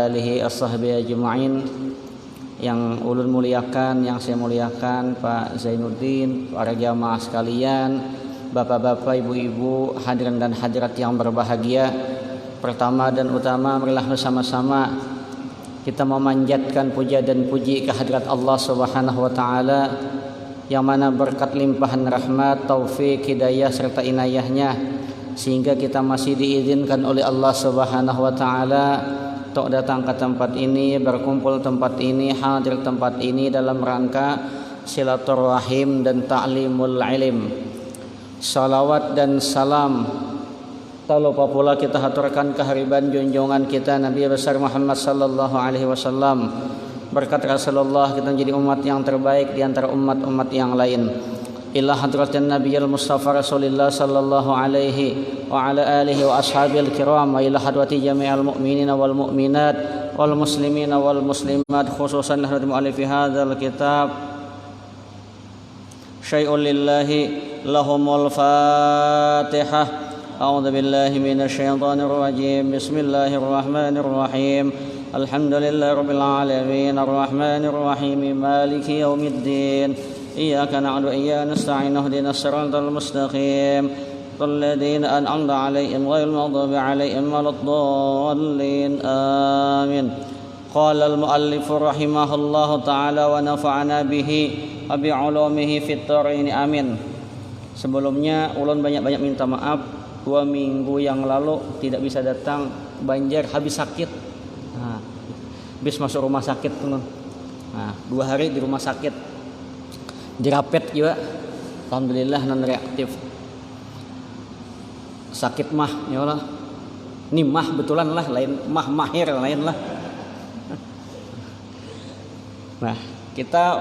alihi as-sahbihi ajma'in. Yang ulun muliakan, yang saya muliakan Pak Zainuddin, para jamaah sekalian, bapak-bapak, ibu-ibu, hadirin dan hadirat yang berbahagia. Pertama dan utama, marilah bersama-sama kita memanjatkan puja dan puji kehadirat Allah Subhanahu wa taala, yang mana berkat limpahan rahmat, taufik, hidayah serta inayahnya sehingga kita masih diizinkan oleh Allah Subhanahu wa taala untuk datang ke tempat ini, berkumpul tempat ini, hadir tempat ini dalam rangka silaturahim dan ta'limul ilm. Salawat dan salam tak lupa pula kita haturkan kehariban junjungan kita Nabi besar Muhammad sallallahu alaihi wasallam. Berkat Rasulullah kita menjadi umat yang terbaik di antara umat-umat yang lain. Ila hadratin Nabiyil Mustafa Rasulillah sallallahu alaihi wa ala alihi wa ashabil kiram, wa ila hadrati jami'al mu'minina wal mu'minat wal muslimina wal muslimat, khususan hadrati mu'allifi hadzal kitab syai'un lillahi lahumul fatihah. A'udzu billahi minasy syaithanir rajim. Bismillahirrahmanirrahim. Alhamdulillahirabbil alamin arrahmanir rahim maliki yaumiddin. Iyyaka na'budu wa iyyaka nasta'in ihdinas siratal mustaqim shiratal ladzina an'amta 'alaihim ghairil maghdubi 'alaihim waladdallin. Amin. Qala al-muallif rahimahullahu ta'ala wa nafa'ana bihi wa bi 'ulumihi fid dharain. Amin. Sebelumnya ulun banyak-banyak minta maaf, 2 minggu yang lalu tidak bisa datang, Banjar habis sakit. Habis masuk rumah sakit teman. 2 hari di rumah sakit. Dirapet juga, alhamdulillah non reaktif. Sakit mah, ya Allah. Ini mah betulan lah, lain mah mahir lain lah. Nah, kita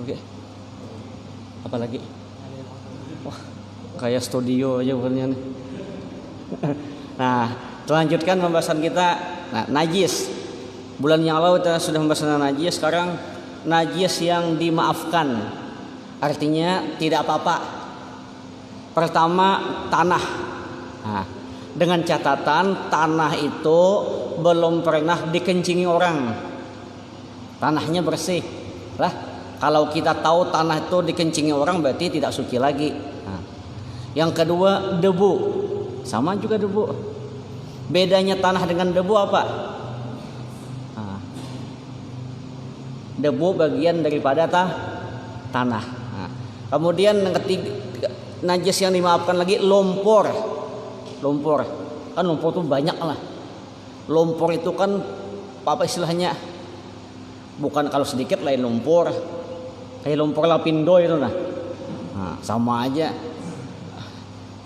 oke. Apa lagi? Wah, kayak studio aja bukannya nih. Nah, lanjutkan pembahasan kita. Nah, najis. Bulan yang lalu kita sudah membahas tentang najis. Sekarang najis yang dimaafkan, artinya tidak apa-apa. Pertama, tanah. Nah, dengan catatan tanah itu belum pernah dikencingi orang, tanahnya bersih lah. Kalau kita tahu tanah itu dikencingi orang berarti tidak suci lagi. Nah, yang kedua, debu. Sama juga debu. Bedanya tanah dengan debu apa? Debu bagian daripada tanah. Nah, kemudian yang ketiga, najis yang dimaafkan lagi, lumpur. Lumpur kan, lumpur itu banyak lah. Lumpur itu kan apa istilahnya? Bukan kalau sedikit lain lumpur. Kayak lumpur lapindo itu nah. Sama aja.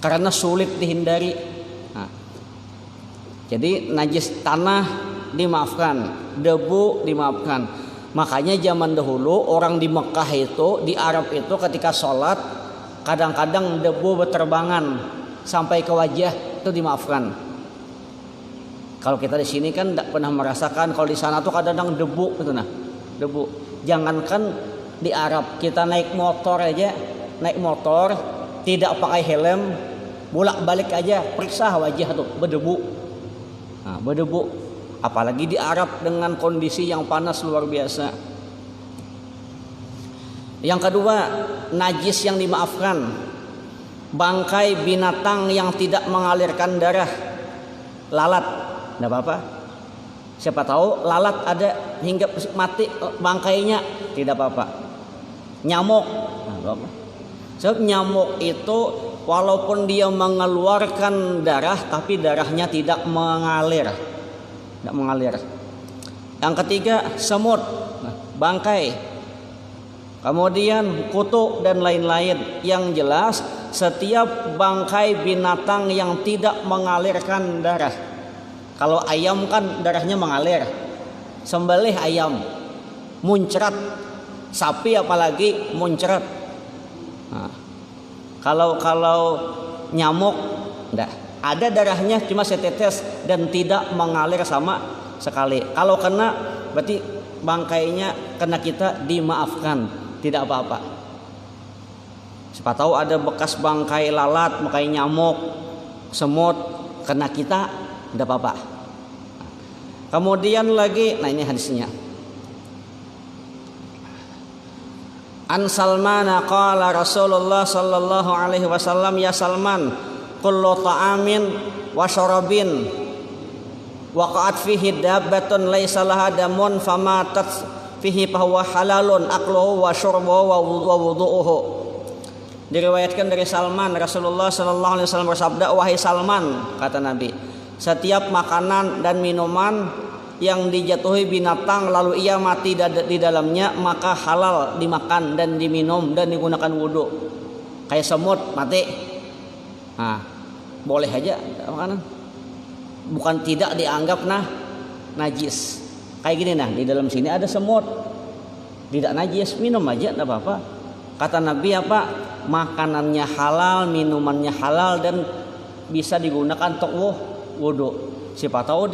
Karena sulit dihindari. Nah, jadi najis tanah dimaafkan, debu dimaafkan. Makanya zaman dahulu orang di Mekah itu, di Arab itu ketika sholat kadang-kadang debu berterbangan sampai ke wajah, itu dimaafkan. Kalau kita di sini kan tidak pernah merasakan, kalau di sana tuh kadang-kadang debu itu nah, debu. Jangankan di Arab, kita naik motor aja, naik motor tidak pakai helm, bolak-balik aja periksa wajah tuh berdebu. Nah, berdebu. Apalagi di Arab dengan kondisi yang panas luar biasa. Yang kedua, najis yang dimaafkan, bangkai binatang yang tidak mengalirkan darah. Lalat, tidak apa-apa. Siapa tahu lalat ada hingga mati bangkainya, tidak apa-apa. Nyamuk, tidak apa-apa. Sebab nyamuk itu walaupun dia mengeluarkan darah, tapi darahnya tidak mengalir. Yang ketiga, semut, bangkai, kemudian kutu dan lain-lain. Yang jelas setiap bangkai binatang yang tidak mengalirkan darah. Kalau ayam kan darahnya mengalir, sembelih ayam muncrat, sapi apalagi muncrat. Nah, kalau nyamuk enggak, ada darahnya cuma setetes dan tidak mengalir sama sekali. Kalau kena berarti bangkainya kena kita dimaafkan, tidak apa-apa. Siapa tahu ada bekas bangkai lalat, bangkai nyamuk, semut kena kita, tidak apa-apa. Kemudian lagi, nah ini hadisnya. An Salman qala Rasulullah sallallahu alaihi wasallam, ya Salman, kullu ta'amin wa syarabin waqa'at fihi dabbatun laisa laha damun famatat fihi fahuwa halalun aqluhu wa syurbuhu wa wudu'uhu. Diriwayatkan dari Salman, Rasulullah sallallahu alaihi wasallam bersabda, wahai Salman, kata Nabi, setiap makanan dan minuman yang dijatuhi binatang lalu ia mati di dalamnya maka halal dimakan dan diminum dan digunakan wudhu. Kayak semut mati, nah boleh aja makanan, bukan tidak dianggap najis. Kayak gini, nah di dalam sini ada semut, tidak najis, minum aja tidak apa-apa. Kata Nabi apa? Makanannya halal, minumannya halal, dan bisa digunakan untuk wudhu. Siapa tahu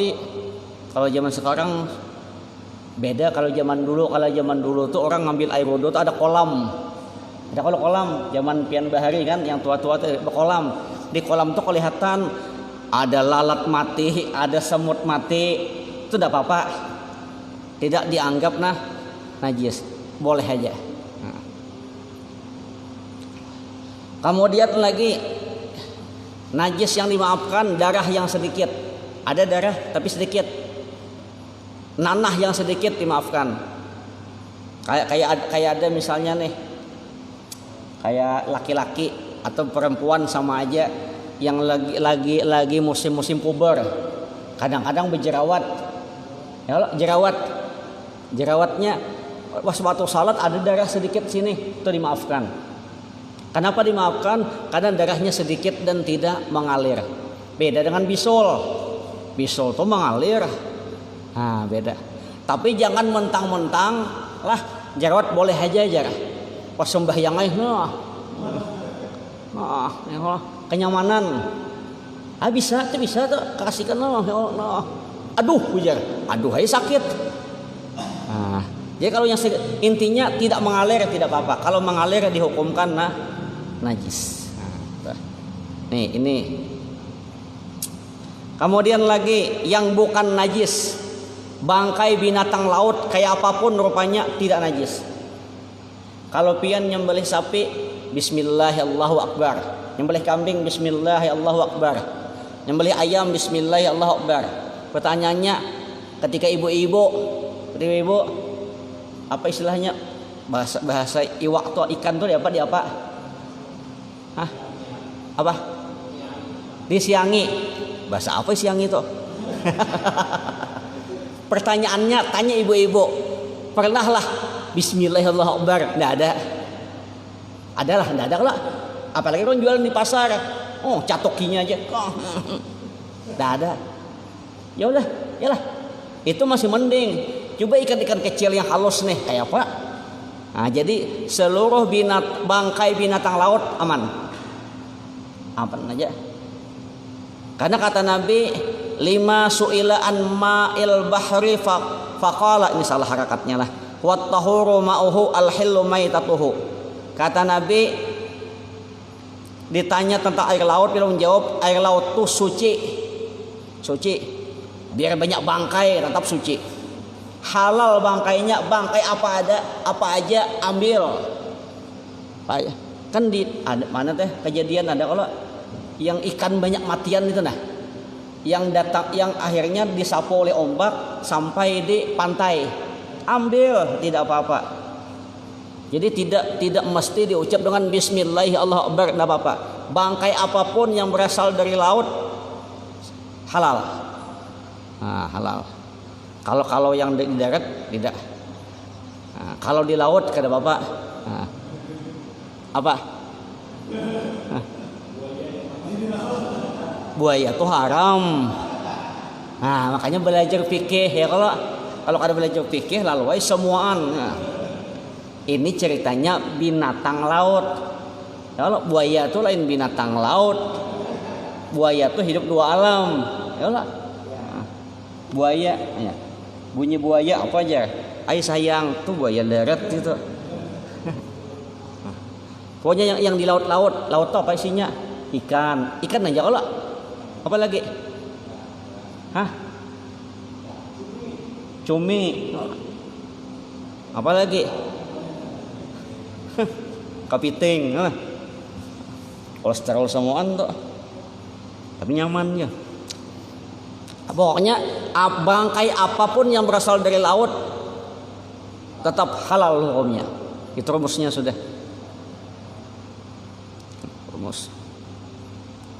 kalau zaman sekarang beda. Kalau zaman dulu tuh orang ngambil air wudhu tuh ada kolam. Ada kolam zaman Pian Bahari kan, yang tua-tua tuh kolam. Di kolam tuh kelihatan ada lalat mati, ada semut mati. Itu tidak apa-apa. Tidak dianggap najis. Boleh aja. Nah. Kemudian lagi najis yang dimaafkan, darah yang sedikit. Ada darah tapi sedikit. Nanah yang sedikit dimaafkan. Kayak ada misalnya nih, kayak laki-laki atau perempuan sama aja yang lagi musim puber, kadang-kadang berjerawat. Ya, jerawatnya pas waktu salat ada darah sedikit sini, itu dimaafkan. Kenapa dimaafkan? Karena darahnya sedikit dan tidak mengalir. Beda dengan bisul. Bisul tuh mengalir. Nah, beda. Tapi jangan mentang-mentang lah jerawat boleh aja. Pas sembahyang aja kenyamanan. Bisa tuh kasihkan aduh ujar. Aduh aja sakit. Nah, jadi kalau yang intinya tidak mengalir tidak apa-apa. Kalau mengalir dihukumkan najis. Nah, nih ini. Kemudian lagi yang bukan najis, bangkai binatang laut kayak apapun rupanya tidak najis. Kalau pian nyembelih sapi, bismillah Allahu akbar. Nyembelih kambing, bismillah Allahu akbar. Nyembelih ayam, bismillah Allahu akbar. Pertanyaannya, ketika ibu-ibu apa istilahnya, bahasa iwak tuh ikan tuh di apa? Hah? Apa? Disiangi. Bahasa apa siangi tuh? Pertanyaannya, tanya ibu-ibu, pernah lah bismillahirrahmanirrahim? Nggak ada. Adalah, nggak ada lah. Apalagi orang jualan di pasar, catokinya aja, nggak ada. Ya udah, itu masih mending. Coba ikan-ikan kecil yang halus nih, kayak apa? Nah, jadi seluruh bangkai binatang laut aman aja. Karena kata Nabi, lima su'ila an ma'il bahri faqala, ini salah harakatnya lah, wat tahuru ma'uhu al-hillu maitatuhu. Kata Nabi, ditanya tentang air laut, dia menjawab air laut itu suci. Biar banyak bangkai tetap suci. Halal bangkainya, bangkai apa aja ambil. Kan ada mana teh kejadian ada kalau yang ikan banyak matian itu yang akhirnya disapu oleh ombak sampai di pantai, ambil tidak apa-apa. Jadi tidak mesti diucap dengan bismillah Allahu akbar, tidak apa-apa. Bangkai apapun yang berasal dari laut halal. Nah, halal. Kalau yang di darat tidak. Nah, kalau di laut kada apa-apa. Nah, apa? Nah. Buaya itu haram. Nah, makanya belajar fikih ya, kalau kada belajar fikih lalu semuaan. Nah, ini ceritanya binatang laut. Kalau buaya itu lain binatang laut. Buaya itu hidup dua alam. Ya Allah. Nah, buaya ya. Bunyi buaya apa aja? Ai sayang tuh buaya darat gitu. Pokoknya yang di laut tuh apa isinya? Ikan aja kalau apa lagi? Hah? cumi, apalagi kepiting, kolesterol semuaan tuh, tapi nyaman ya. Pokoknya bangkai apapun yang berasal dari laut tetap halal hukumnya. Itu rumusnya sudah. Rumus.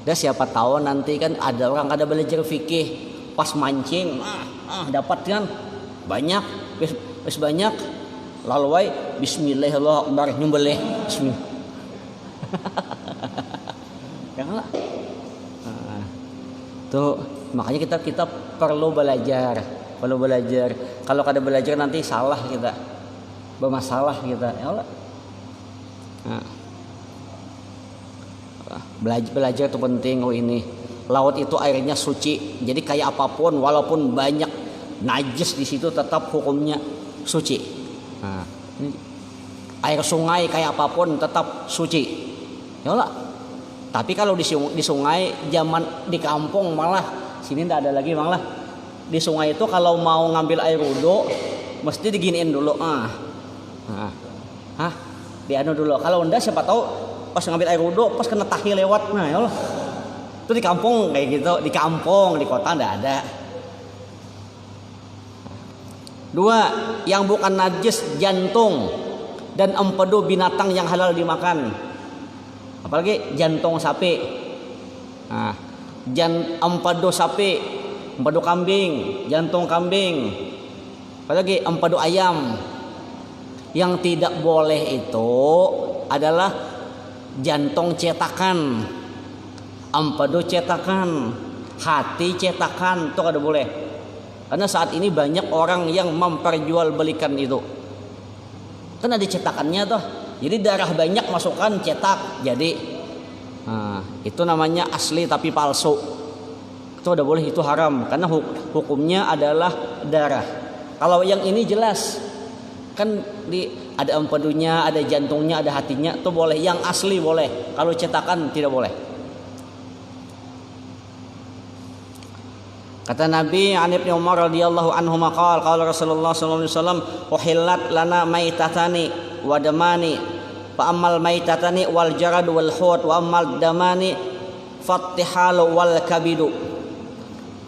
Dan siapa tahu nanti kan ada orang ada belajar fikih pas mancing, dapat kan banyak, wis banyak. Lalu wae bismillahirrahmanirrahim nyembelih. Bismillah. Janganlah. Tuh, makanya kita perlu belajar. Kalau kada belajar nanti salah kita. Bermasalah kita. Ya Allah. Nah. Belajar itu penting. Ini laut itu airnya suci. Jadi kayak apapun walaupun banyak najis di situ tetap hukumnya suci. Nah, air sungai kayak apapun tetap suci. Ya Allah. Tapi kalau di sungai zaman di kampung malah sini tidak ada lagi malah di sungai itu kalau mau ngambil air wudhu mesti diginiin dulu. Dianu dulu. Kalau enggak siapa tahu pas ngambil air wudhu pas kena tahi lewat. Nah, ya Allah. Itu di kampung kayak gitu, di kampung, di kota enggak ada. 2, yang bukan najis jantung dan empedu binatang yang halal dimakan. Apalagi jantung sapi. Nah, empedu sapi, empedu kambing, jantung kambing. Apalagi empedu ayam. Yang tidak boleh itu adalah jantung cetakan, empedu cetakan, hati cetakan, itu kada boleh. Karena saat ini banyak orang yang memperjualbelikan itu. Kan ada cetakannya tuh. Jadi darah banyak masukkan cetak. Jadi itu namanya asli tapi palsu. Itu udah boleh, itu haram karena hukumnya adalah darah. Kalau yang ini jelas kan ada empedunya, ada jantungnya, ada hatinya, itu boleh. Yang asli boleh. Kalau cetakan tidak boleh. Kata Nabi an Ibnu Umar radhiyallahu anhu maqal qala Rasulullah sallallahu alaihi wasallam uhillat lana maitatani wa damani fa ammal maitatani wal jarad wal hut wa ammal damani fattihalu wal kabidu.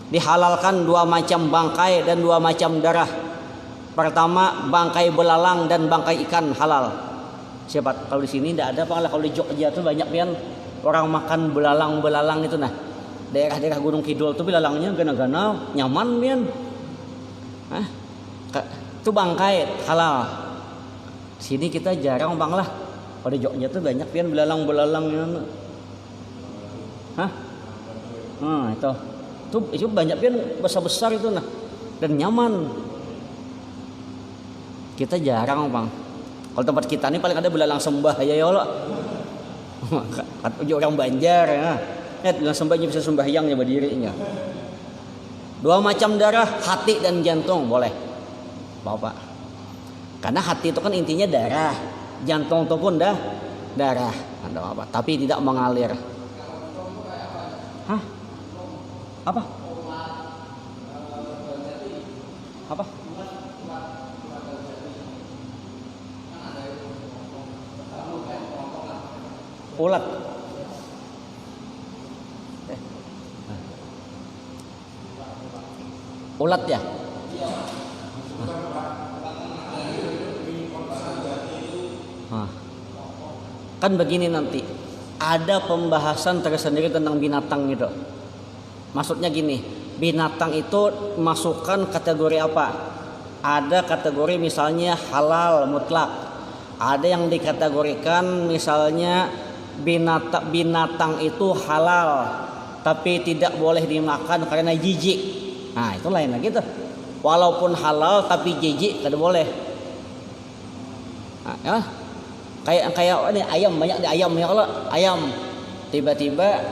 Dihalalkan 2 macam bangkai dan 2 macam darah. Pertama bangkai belalang dan bangkai ikan halal. Siapa kalau di sini tidak ada, kalau di Jogja tuh banyak pian orang makan belalang itu nah. Daerah-daerah Gunung Kidul tuh belalangnya gana-gana nyaman pian. Itu bangkai halal. Sini kita jarang bang lah. Kalau di Jogja tuh banyak pian belalang itu. Itu banyak pian besar-besar itu nah dan nyaman. Kita jarang bang. Kalau tempat kita nih paling ada belalang sembah ya Allah. Orang Banjar ya. Belalang sembahnya bisa sembahyang ya berdirinya. 2 macam darah, hati dan jantung boleh. Bapak. Karena hati itu kan intinya darah, jantung itu pun darah. Ada apa? Tapi tidak mengalir. Apa? Ulat. Ulat ya. Kan begini nanti ada pembahasan tersendiri tentang binatang itu. Maksudnya gini, binatang itu masukkan kategori apa? Ada kategori misalnya halal mutlak. Ada yang dikategorikan misalnya binatang itu halal tapi tidak boleh dimakan karena jijik. Nah, itu lain lagi tuh. Walaupun halal tapi jijik tidak boleh. Nah, ya. Kayak ini ayam, banyak di ayam ya Allah, ayam. Tiba-tiba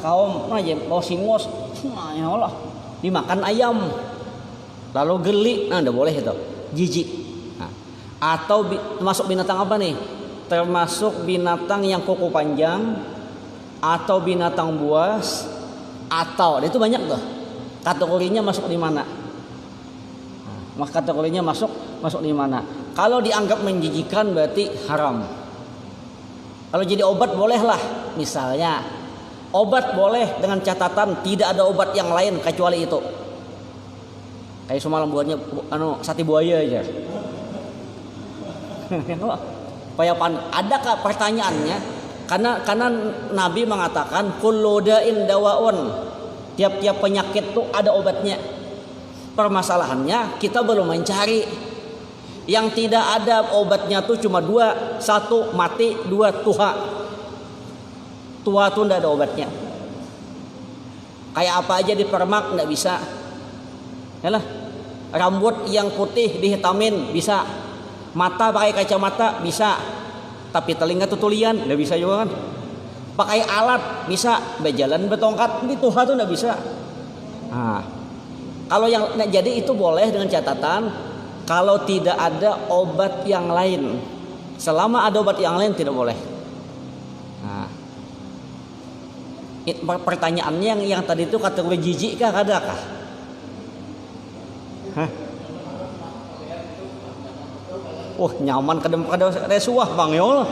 kaum aja mau singos, ya Allah, dimakan ayam. Lalu geli, nah enggak boleh itu. Jijik. Nah, atau termasuk binatang apa nih? Termasuk binatang yang kuku panjang atau binatang buas atau itu banyak tuh. Kategorinya masuk di mana? Maka kategorinya masuk di mana? Kalau dianggap menjijikan berarti haram. Kalau jadi obat bolehlah, misalnya obat boleh dengan catatan tidak ada obat yang lain kecuali itu. Kayak semalam buatnya sate buaya aja. Adakah pertanyaannya? Karena Nabi mengatakan kullu da'in dawaun. Tiap-tiap penyakit tuh ada obatnya. Permasalahannya kita belum mencari. Yang tidak ada obatnya tuh cuma dua. Satu mati, dua tuha. Tuha tuh tidak ada obatnya. Kayak apa aja dipermak tidak bisa. Yalah. Rambut yang putih dihitamin bisa. Mata pakai kacamata bisa. Tapi telinga tutulian tidak bisa juga kan. Pakai alat bisa. Berjalan bertongkat di tuha tuh tidak bisa. Nah, kalau yang jadi itu boleh dengan catatan. Kalau tidak ada obat yang lain, selama ada obat yang lain tidak boleh. Nah, pertanyaannya yang tadi itu kategori jijik kah adakah? Hah? Nyaman kada suah bang yol.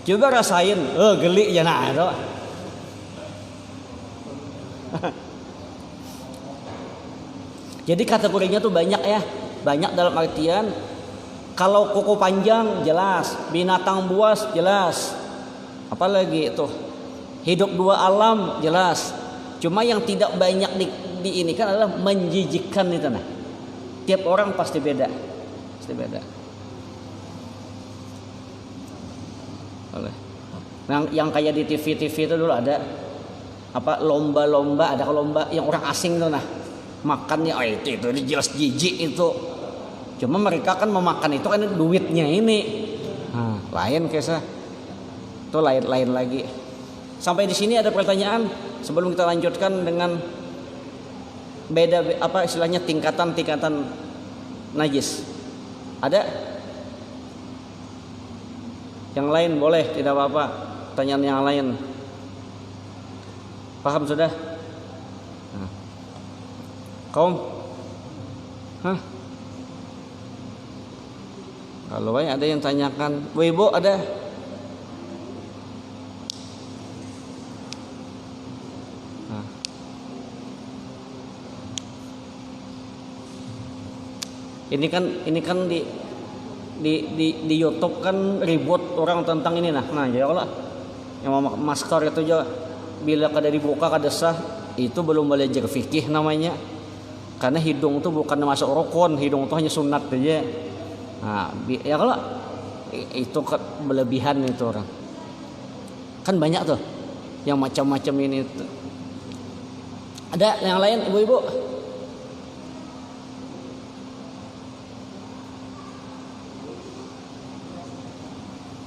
Coba rasain, geli ya nah itu. Jadi kategorinya tuh banyak ya. Banyak dalam artian kalau kuku panjang jelas, binatang buas jelas. Apalagi itu hidup dua alam jelas. Cuma yang tidak banyak di ini kan adalah menjijikkan itu nah. Tiap orang pasti beda. Pasti beda. Nah, yang kayak di TV itu dulu ada apa lomba-lomba, ada lomba yang orang asing tuh nah. Makannya itu jelas jijik itu. Cuma mereka kan memakan itu kan duitnya ini. Nah, lain kisah. Itu lain lagi. Sampai di sini ada pertanyaan sebelum kita lanjutkan dengan beda apa istilahnya tingkatan najis. Ada? Yang lain boleh, tidak apa-apa. Pertanyaan yang lain. Paham sudah? Kaum, kalau ada yang tanyakan, Bu Ibu ada? Ini kan di YouTube kan ribut orang tentang ini nah ya Allah yang masker itu aja bila kada dibuka kada sah itu belum belajar fikih namanya. Karena hidung itu bukan masuk rukun, hidung itu hanya sunat aja. Nah, ya kalau itu berlebihan itu orang. Kan banyak tuh yang macam-macam ini tuh. Ada yang lain ibu-ibu?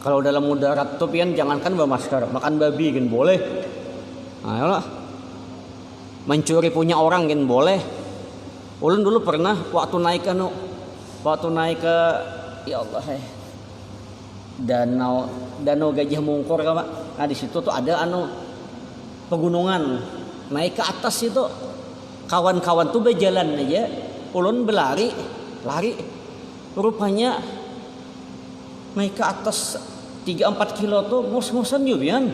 Kalau dalam mudarat tuh pian jangankan bermasker, makan babi kan boleh. Nah, ya Allah. Mencuri punya orang kan boleh. Ulun dulu pernah waktu naik ke ya Allah danau Gajah Mungkur kan Pak. Nah di situ tuh ada pegunungan. Naik ke atas itu kawan-kawan tuh berjalan aja. Ulun lari. Rupanya naik ke atas 3-4 kilo tuh ngos-ngosan yubian.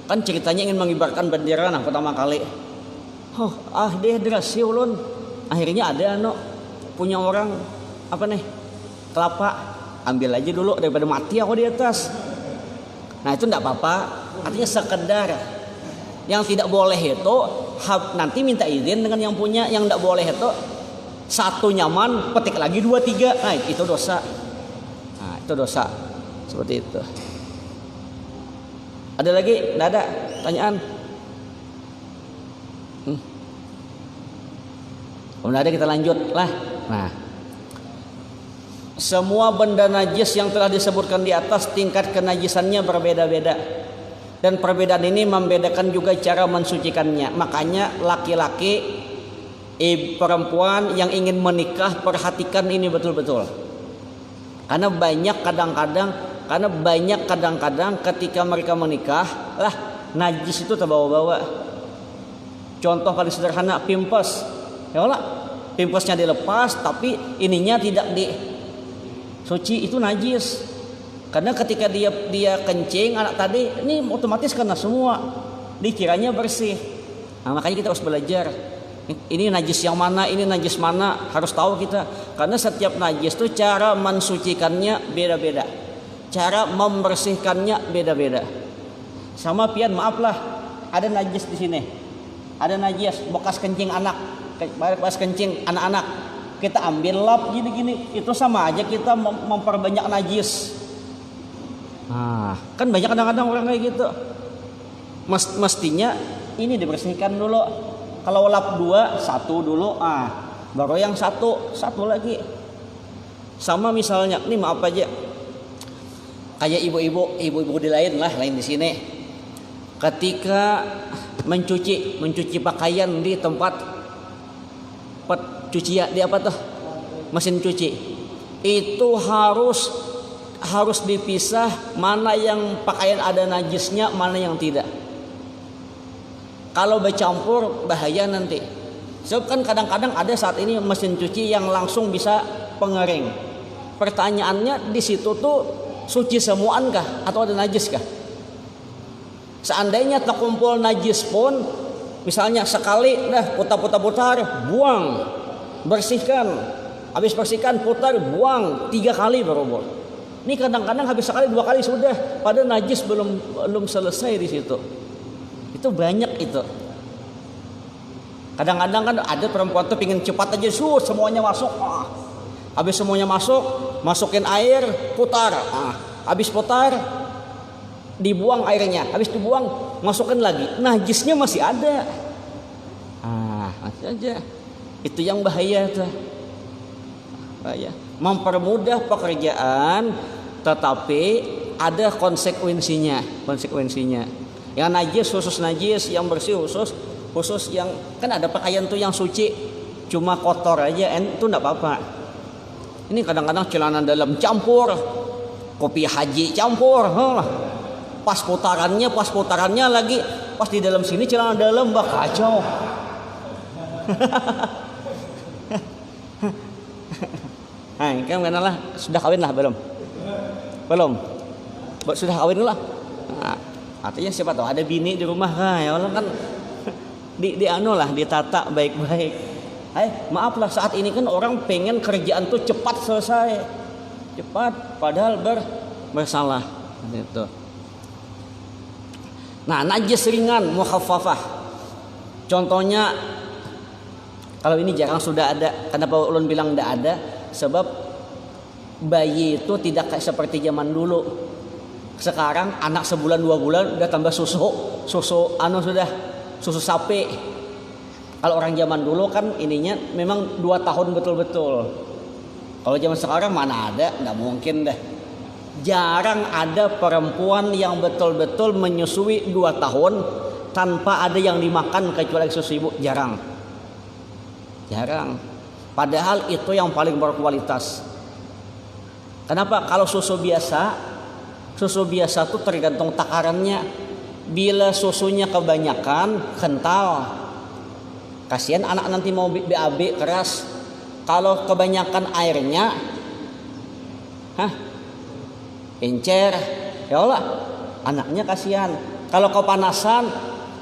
Kan ceritanya ingin mengibarkan bendera nah pertama kali. Dehidrasi ulun. Akhirnya ada punya orang apa nih kelapa ambil aja dulu daripada mati aku di atas. Nah itu enggak apa-apa, artinya sekedar. Yang tidak boleh itu nanti minta izin dengan yang punya. Yang enggak boleh itu satu nyaman petik lagi 2-3. Nah itu dosa. Nah itu dosa seperti itu. Ada lagi? Enggak ada pertanyaan? Kemudian ada kita lanjut lah. Nah, semua benda najis yang telah disebutkan di atas tingkat kenajisannya berbeda-beda. Dan perbedaan ini membedakan juga cara mensucikannya. Makanya laki-laki, perempuan yang ingin menikah perhatikan ini betul-betul. Karena banyak kadang-kadang ketika mereka menikah lah najis itu terbawa-bawa. Contoh paling sederhana pimpes. Ya Allah, Pimplesnya dilepas tapi ininya tidak disuci, itu najis. Karena ketika dia kencing anak tadi ini otomatis kena semua, dikiranya bersih. Nah, makanya kita harus belajar ini najis yang mana, ini najis mana, harus tahu kita. Karena setiap najis itu cara mensucikannya beda-beda, cara membersihkannya beda-beda. Sama pian, maaflah, ada najis di sini, ada najis bekas kencing anak, bekas kencing anak-anak, kita ambil lap gini-gini, itu sama aja kita memperbanyak najis. Nah, kan banyak kadang-kadang orang kayak gitu. Mestinya ini dibersihkan dulu. Kalau lap 2, 1 dulu, baru yang satu lagi. Sama misalnya, nih maaf aja, kayak ibu-ibu di lain di sini. Ketika mencuci pakaian di tempat cuci di apa tuh, mesin cuci, itu harus dipisah mana yang pakaian ada najisnya, mana yang tidak. Kalau bercampur bahaya nanti. Sebab kan kadang-kadang ada saat ini mesin cuci yang langsung bisa pengering. Pertanyaannya di situ tuh suci semuaan kah atau ada najis kah? Seandainya terkumpul najis pun, misalnya sekali dah putar, buang, bersihkan. Habis bersihkan putar, buang 3 kali baru boleh. Ini kadang-kadang habis sekali 2 kali sudah, pada najis belum selesai di situ. Itu banyak itu. Kadang-kadang kan ada perempuan tuh pingin cepat aja semuanya masuk. Habis semuanya masuk, masukin air, putar. Habis putar, dibuang airnya. Habis dibuang, masukin lagi. Najisnya masih ada. Masih aja. Itu yang bahaya tuh. Bahaya. Mempermudah pekerjaan, tetapi ada konsekuensinya. Yang najis khusus najis, yang bersih khusus yang kan ada pakaian tuh yang suci cuma kotor aja, itu enggak apa-apa. Ini kadang-kadang celana dalam campur, kopi haji campur, pas putarannya lagi pas di dalam sini celana dalam kacau. Nah, kan lah sudah kawin lah belum? Sudah kawin lah. Nah, artinya siapa tahu ada bini di rumah ya Allah kan ditata baik-baik. Maaflah saat ini kan orang pengen kerjaan tuh cepat selesai. Cepat padahal bersalah gitu. Nah, najis ringan mukhaffafah. Contohnya kalau ini jarang sudah ada. Kenapa ulun bilang tidak ada? Sebab bayi itu tidak kayak seperti zaman dulu. Sekarang anak sebulan 2 bulan udah tambah susu sapi. Kalau orang zaman dulu kan ininya memang 2 tahun betul-betul. Kalau zaman sekarang mana ada, nggak mungkin deh. Jarang ada perempuan yang betul-betul menyusui 2 tahun tanpa ada yang dimakan kecuali susu ibu. Jarang. Padahal itu yang paling berkualitas. Kenapa? Kalau susu biasa tuh tergantung takarannya. Bila susunya kebanyakan kental, kasihan anak nanti mau BAB keras. Kalau kebanyakan airnya, encer, ya Allah, anaknya kasihan. Kalau kepanasan,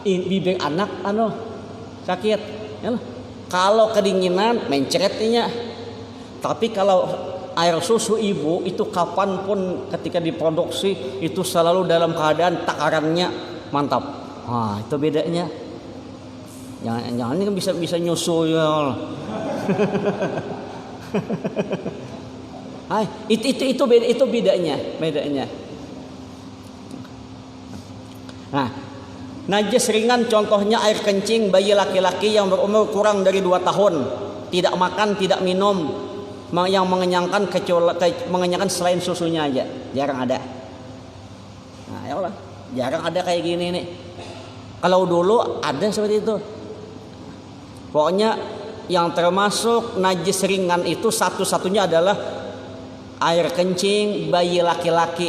bibir anak sakit. Ya, kalau kedinginan, mencretnya. Tapi kalau air susu ibu itu kapanpun ketika diproduksi itu selalu dalam keadaan takarannya mantap. Itu bedanya. Jangan ini kan bisa nyusu ya. Itu bedanya. Nah, najis ringan contohnya air kencing bayi laki-laki yang berumur kurang dari 2 tahun, tidak makan, tidak minum, yang mengenyangkan mengenyangkan selain susunya aja, jarang ada. Nah, ya Allah, jarang ada kayak gini nih. Kalau dulu ada seperti itu. Pokoknya yang termasuk najis ringan itu satu-satunya adalah air kencing bayi laki-laki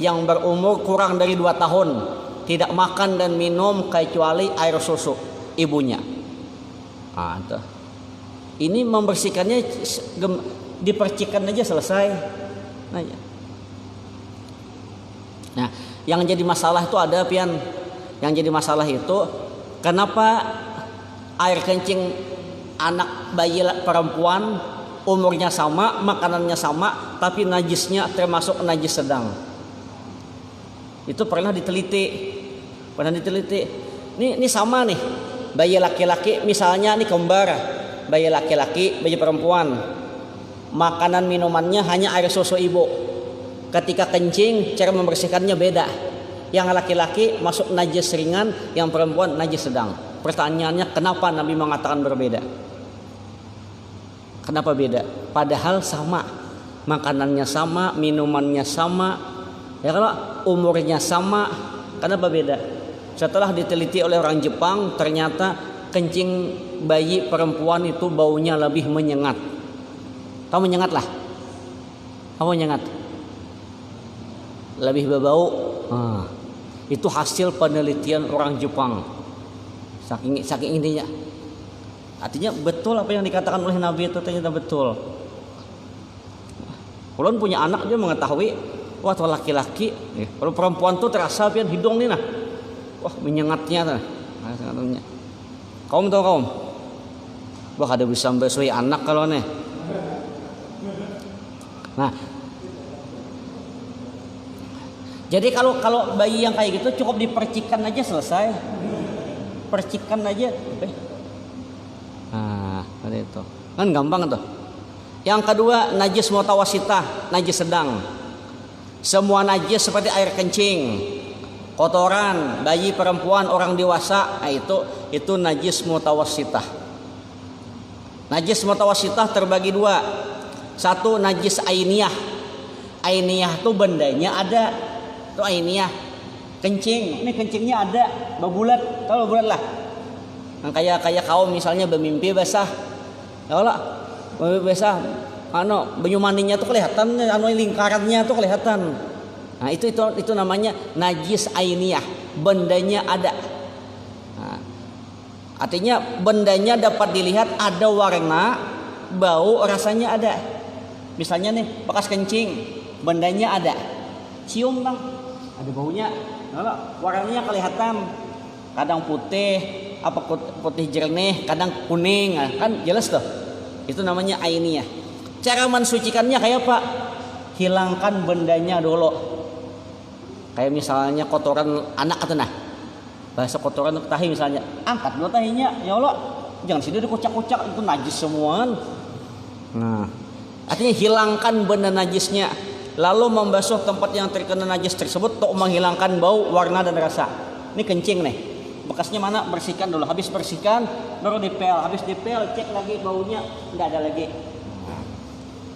yang berumur kurang dari 2 tahun, tidak makan dan minum kecuali air susu ibunya. Itu. Ini membersihkannya dipercikan aja selesai. Nah, yang jadi masalah itu ada pian. Yang jadi masalah itu kenapa air kencing anak bayi perempuan umurnya sama, makanannya sama, tapi najisnya termasuk najis sedang. Itu pernah diteliti. Ini sama nih. Bayi laki-laki misalnya nih kembar. Bayi laki-laki, bayi perempuan. Makanan minumannya hanya air susu ibu. Ketika kencing, cara membersihkannya beda. Yang laki-laki masuk najis ringan, yang perempuan najis sedang. Pertanyaannya, kenapa Nabi mengatakan berbeda? Kenapa beda? Padahal sama, makanannya sama, minumannya sama, ya kalau umurnya sama, kenapa beda? Setelah diteliti oleh orang Jepang, ternyata kencing bayi perempuan itu baunya lebih menyengat. Tahu menyengat lah? Apa menyengat? Lebih berbau. Itu hasil penelitian orang Jepang. Saking intinya. Artinya betul apa yang dikatakan oleh Nabi itu ternyata betul. Kalau punya anak dia mengetahui, wah tuh laki-laki, kalau perempuan tuh terasa pian hidung nih nah, wah menyengatnya. Kaum tahu kaum, wah ada bisa membesui anak kalau nih. Nah, jadi kalau bayi yang kayak gitu cukup dipercikan aja selesai, percikan aja. Nah, ada itu. Kan gampang tuh. Yang kedua, najis mutawasitah, najis sedang. Semua najis seperti air kencing, kotoran, bayi, perempuan, orang dewasa, nah itu najis mutawasitah. Najis mutawasitah terbagi dua. Satu najis ainiyah. Ainiyah tuh bendanya ada. Tuh ainiyah. Kencing, ini kencingnya ada, berbulat, kalau bulat lah. Kayak kaum misalnya bermimpi basah, ya Allah, bermimpi basah, banyu maninya tuh kelihatan, lingkarannya tuh kelihatan. Nah itu namanya najis ainiyah, bendanya ada. Nah, artinya bendanya dapat dilihat, ada warna, bau, rasanya ada. Misalnya nih bekas kencing, bendanya ada, cium bang, ada baunya, ya Allah, warnanya kelihatan, kadang putih. Apa putih jernih, kadang kuning, kan jelas tuh. Itu namanya ainiyah. Cara mensucikannya kayak apa? Hilangkan bendanya dulu. Kayak misalnya kotoran anak atau nah, bahasa kotoran tahi misalnya, angkat dulu tahinya, ya Allah, jangan sini dikucak-kucak, itu najis semua. Nah, artinya hilangkan benda najisnya, lalu membasuh tempat yang terkena najis tersebut untuk menghilangkan bau, warna dan rasa. Ini kencing nih. Bekasnya mana, bersihkan dulu, habis bersihkan baru dipel, habis dipel cek lagi baunya nggak ada lagi,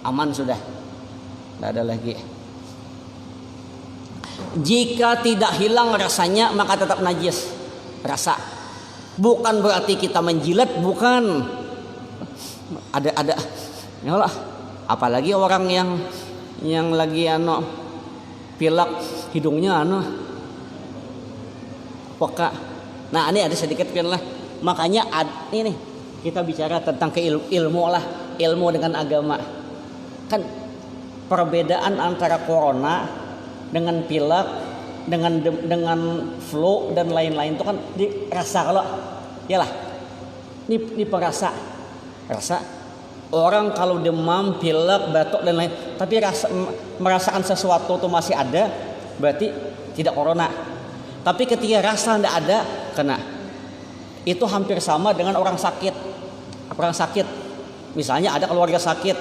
aman sudah, nggak ada lagi. Jika tidak hilang rasanya maka tetap najis rasa, bukan berarti kita menjilat, bukan. Ada ya Allah, apalagi orang yang lagi pilek hidungnya peka. Nah ini ada sedikit kan lah. Makanya ini kita bicara tentang ilmu lah, ilmu dengan agama. Kan perbedaan antara corona dengan pilek, dengan flu dan lain-lain itu kan dirasa kalau, yalah. Ini perasa, rasa orang kalau demam, pilek, batuk dan lain, tapi merasakan sesuatu itu masih ada, berarti tidak corona. Tapi ketika rasa tidak ada, kena. Itu hampir sama dengan orang sakit. Orang sakit, misalnya ada keluarga sakit,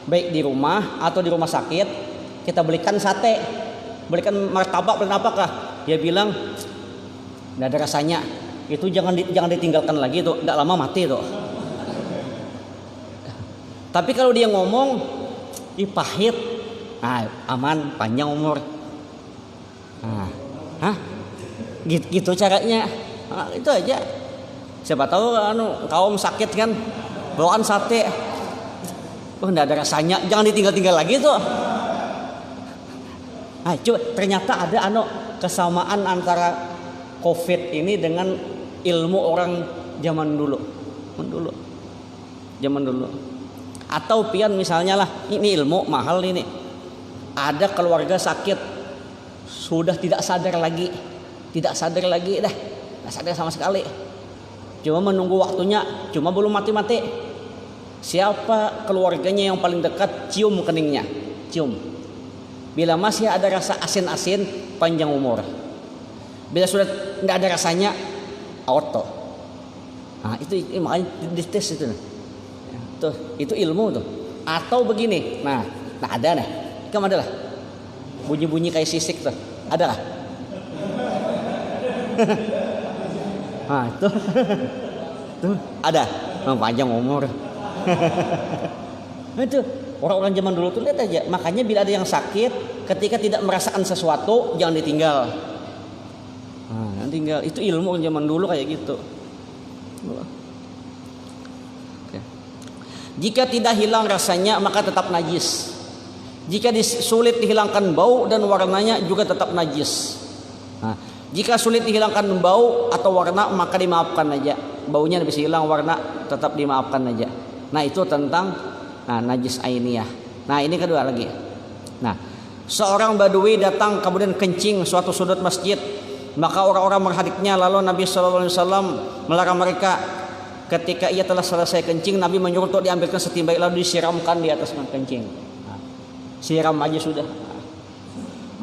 baik di rumah atau di rumah sakit, kita belikan sate, belikan martabak dan apakah, dia bilang tidak ada rasanya. Itu jangan ditinggalkan lagi, tuh tidak lama mati tuh. Tapi kalau dia ngomong, pahit, nah aman, panjang umur. Gitu caranya. Nah, itu aja. Siapa tahu kaum sakit kan bawaan sate, enggak ada rasanya, jangan ditinggal-tinggal lagi tuh. Nah, coba ternyata ada kesamaan antara COVID ini dengan ilmu orang zaman dulu. zaman dulu. Atau pian misalnya lah, ini ilmu mahal ini. Ada keluarga sakit, sudah tidak sadar lagi dah, nggak sadar sama sekali. Cuma menunggu waktunya, cuma belum mati-mati. Siapa keluarganya yang paling dekat, cium keningnya, cium. Bila masih ada rasa asin-asin, panjang umur. Bila sudah nggak ada rasanya, auto. Nah, itu makanya dites itu. Tuh, itu ilmu tuh. Atau begini, nah ada nih, kamu ada lah. Bunyi-bunyi kayak sisik tuh, ada lah. Nah, tuh ada, panjang umur. Itu orang-orang zaman dulu tuh lihat aja. Makanya bila ada yang sakit, ketika tidak merasakan sesuatu, jangan ditinggal. Nah, tinggal itu ilmu zaman dulu kayak gitu. Jika tidak hilang rasanya maka tetap najis. Jika sulit dihilangkan bau dan warnanya juga tetap najis. Nah, jika sulit dihilangkan bau atau warna maka dimaafkan aja. Baunya bisa hilang, warna tetap dimaafkan aja. Nah, itu tentang najis ainiyah. Nah, ini kedua lagi. Nah, seorang badui datang kemudian kencing suatu sudut masjid. Maka orang-orang menghadiknya, lalu Nabi SAW melarang mereka. Ketika ia telah selesai kencing, Nabi menyuruh untuk diambilkan setimba lalu disiramkan di atas kencing. Siram aja sudah.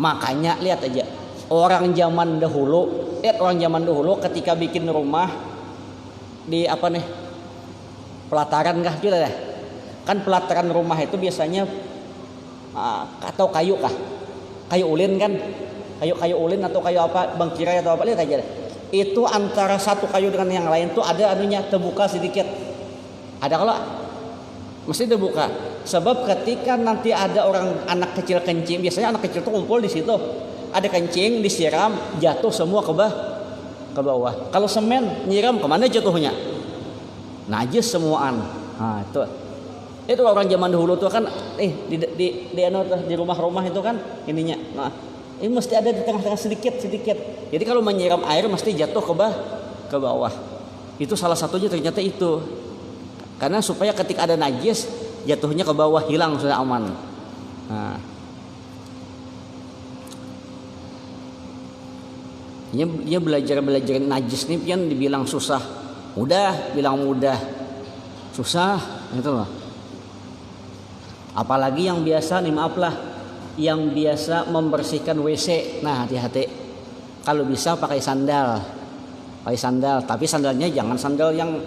Makanya lihat aja orang zaman dahulu, ketika bikin rumah di pelataran kah gitu deh. Kan pelataran rumah itu biasanya atau kayu kah? Kayu ulin kan? Kayu ulin atau kayu apa? Bangkirai atau apa, lihat aja deh. Itu antara satu kayu dengan yang lain tuh ada terbuka sedikit. Ada kalau mesti terbuka. Sebab ketika nanti ada orang anak kecil kencing, biasanya anak kecil tuh kumpul di situ. Ada kencing disiram, jatuh semua ke bawah. Kalau semen nyiram kemana jatuhnya? Najis semuaan. Nah, itu orang zaman dahulu tuh kan di rumah-rumah itu kan ininya. Nah, ini mesti ada di tengah-tengah sedikit. Jadi kalau menyiram air mesti jatuh ke bawah. Itu salah satunya ternyata itu. Karena supaya ketika ada najis jatuhnya ke bawah, hilang, sudah aman. Nah, dia belajar najis nih pian dibilang susah. Bilang mudah. Susah gitu loh. Apalagi yang biasa yang biasa membersihkan WC. Nah, hati-hati. Kalau bisa pakai sandal. Tapi sandalnya jangan sandal yang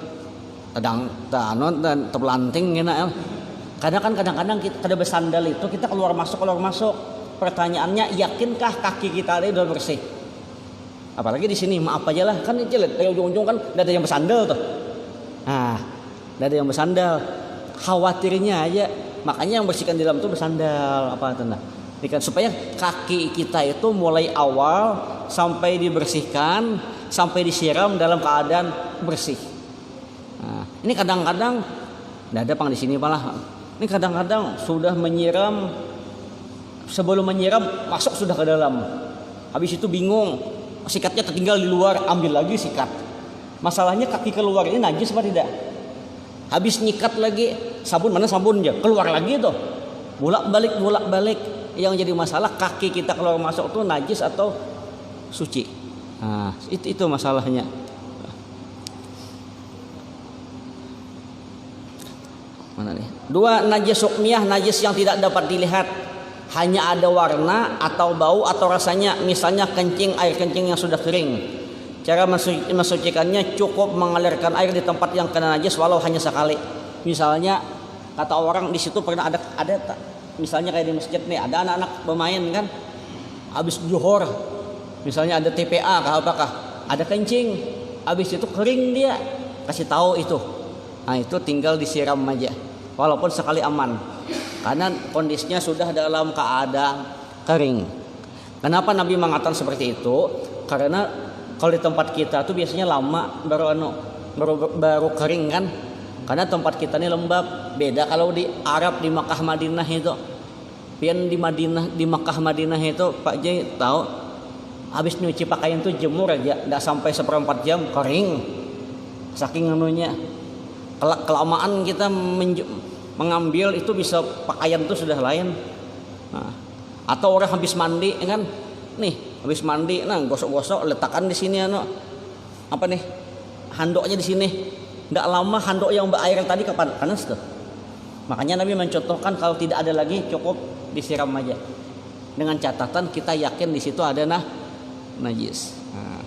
dan terpelanting gitu. Karena kan kadang-kadang kita kada bersandal itu kita keluar masuk. Pertanyaannya, yakinkah kaki kita ini udah bersih? Apalagi di sini, maaf aja lah, kan itu dari ujung-ujung kan enggak ada yang bersandal tuh. Nah, enggak ada yang bersandal. Khawatirnya aja, makanya yang bersihkan di dalam itu bersandal supaya kaki kita itu mulai awal sampai dibersihkan, sampai disiram dalam keadaan bersih. Nah, ini kadang-kadang enggak ada pang di sini malah. Ini kadang-kadang sudah menyiram, sebelum menyiram masuk sudah ke dalam. Habis itu bingung, sikatnya tertinggal di luar, ambil lagi sikat. Masalahnya kaki keluar ini najis apa tidak? Habis nyikat lagi, sabun mana sabunnya? Keluar lagi tuh. Bolak-balik. Yang jadi masalah kaki kita keluar masuk tuh najis atau suci. Nah, itu masalahnya. Mana nih? 2, najis hukmiyah, najis yang tidak dapat dilihat. Hanya ada warna atau bau atau rasanya. Misalnya air kencing yang sudah kering. Cara mensucikannya cukup mengalirkan air di tempat yang kena najis walau hanya sekali. Misalnya kata orang di situ pernah ada misalnya kayak di masjid nih ada anak-anak bermain kan. Habis zuhur misalnya ada TPA apakah ada kencing. Habis itu kering dia. Kasih tahu itu. Nah, itu tinggal disiram aja. Walaupun sekali aman. Karena kondisinya sudah dalam keadaan kering. Kenapa Nabi mengatakan seperti itu? Karena kalau di tempat kita tuh biasanya lama baru kering kan. Karena tempat kita ini lembab. Beda kalau di Arab, di Makkah Madinah itu. Pian di Makkah Madinah itu Pak Jai tahu habis nyuci pakaian tuh jemur aja enggak sampai 1/4 jam kering. Saking anunya. Kelamaan kita mengambil itu bisa pakaian itu sudah lain. Nah, atau orang habis mandi kan, nih habis mandi, nah gosok-gosok letakkan di sini apa nih handuknya di sini. Nggak lama handuk yang berair tadi kapan panas tuh. Makanya Nabi mencontohkan kalau tidak ada lagi cukup disiram aja. Dengan catatan kita yakin di situ ada najis. Nah,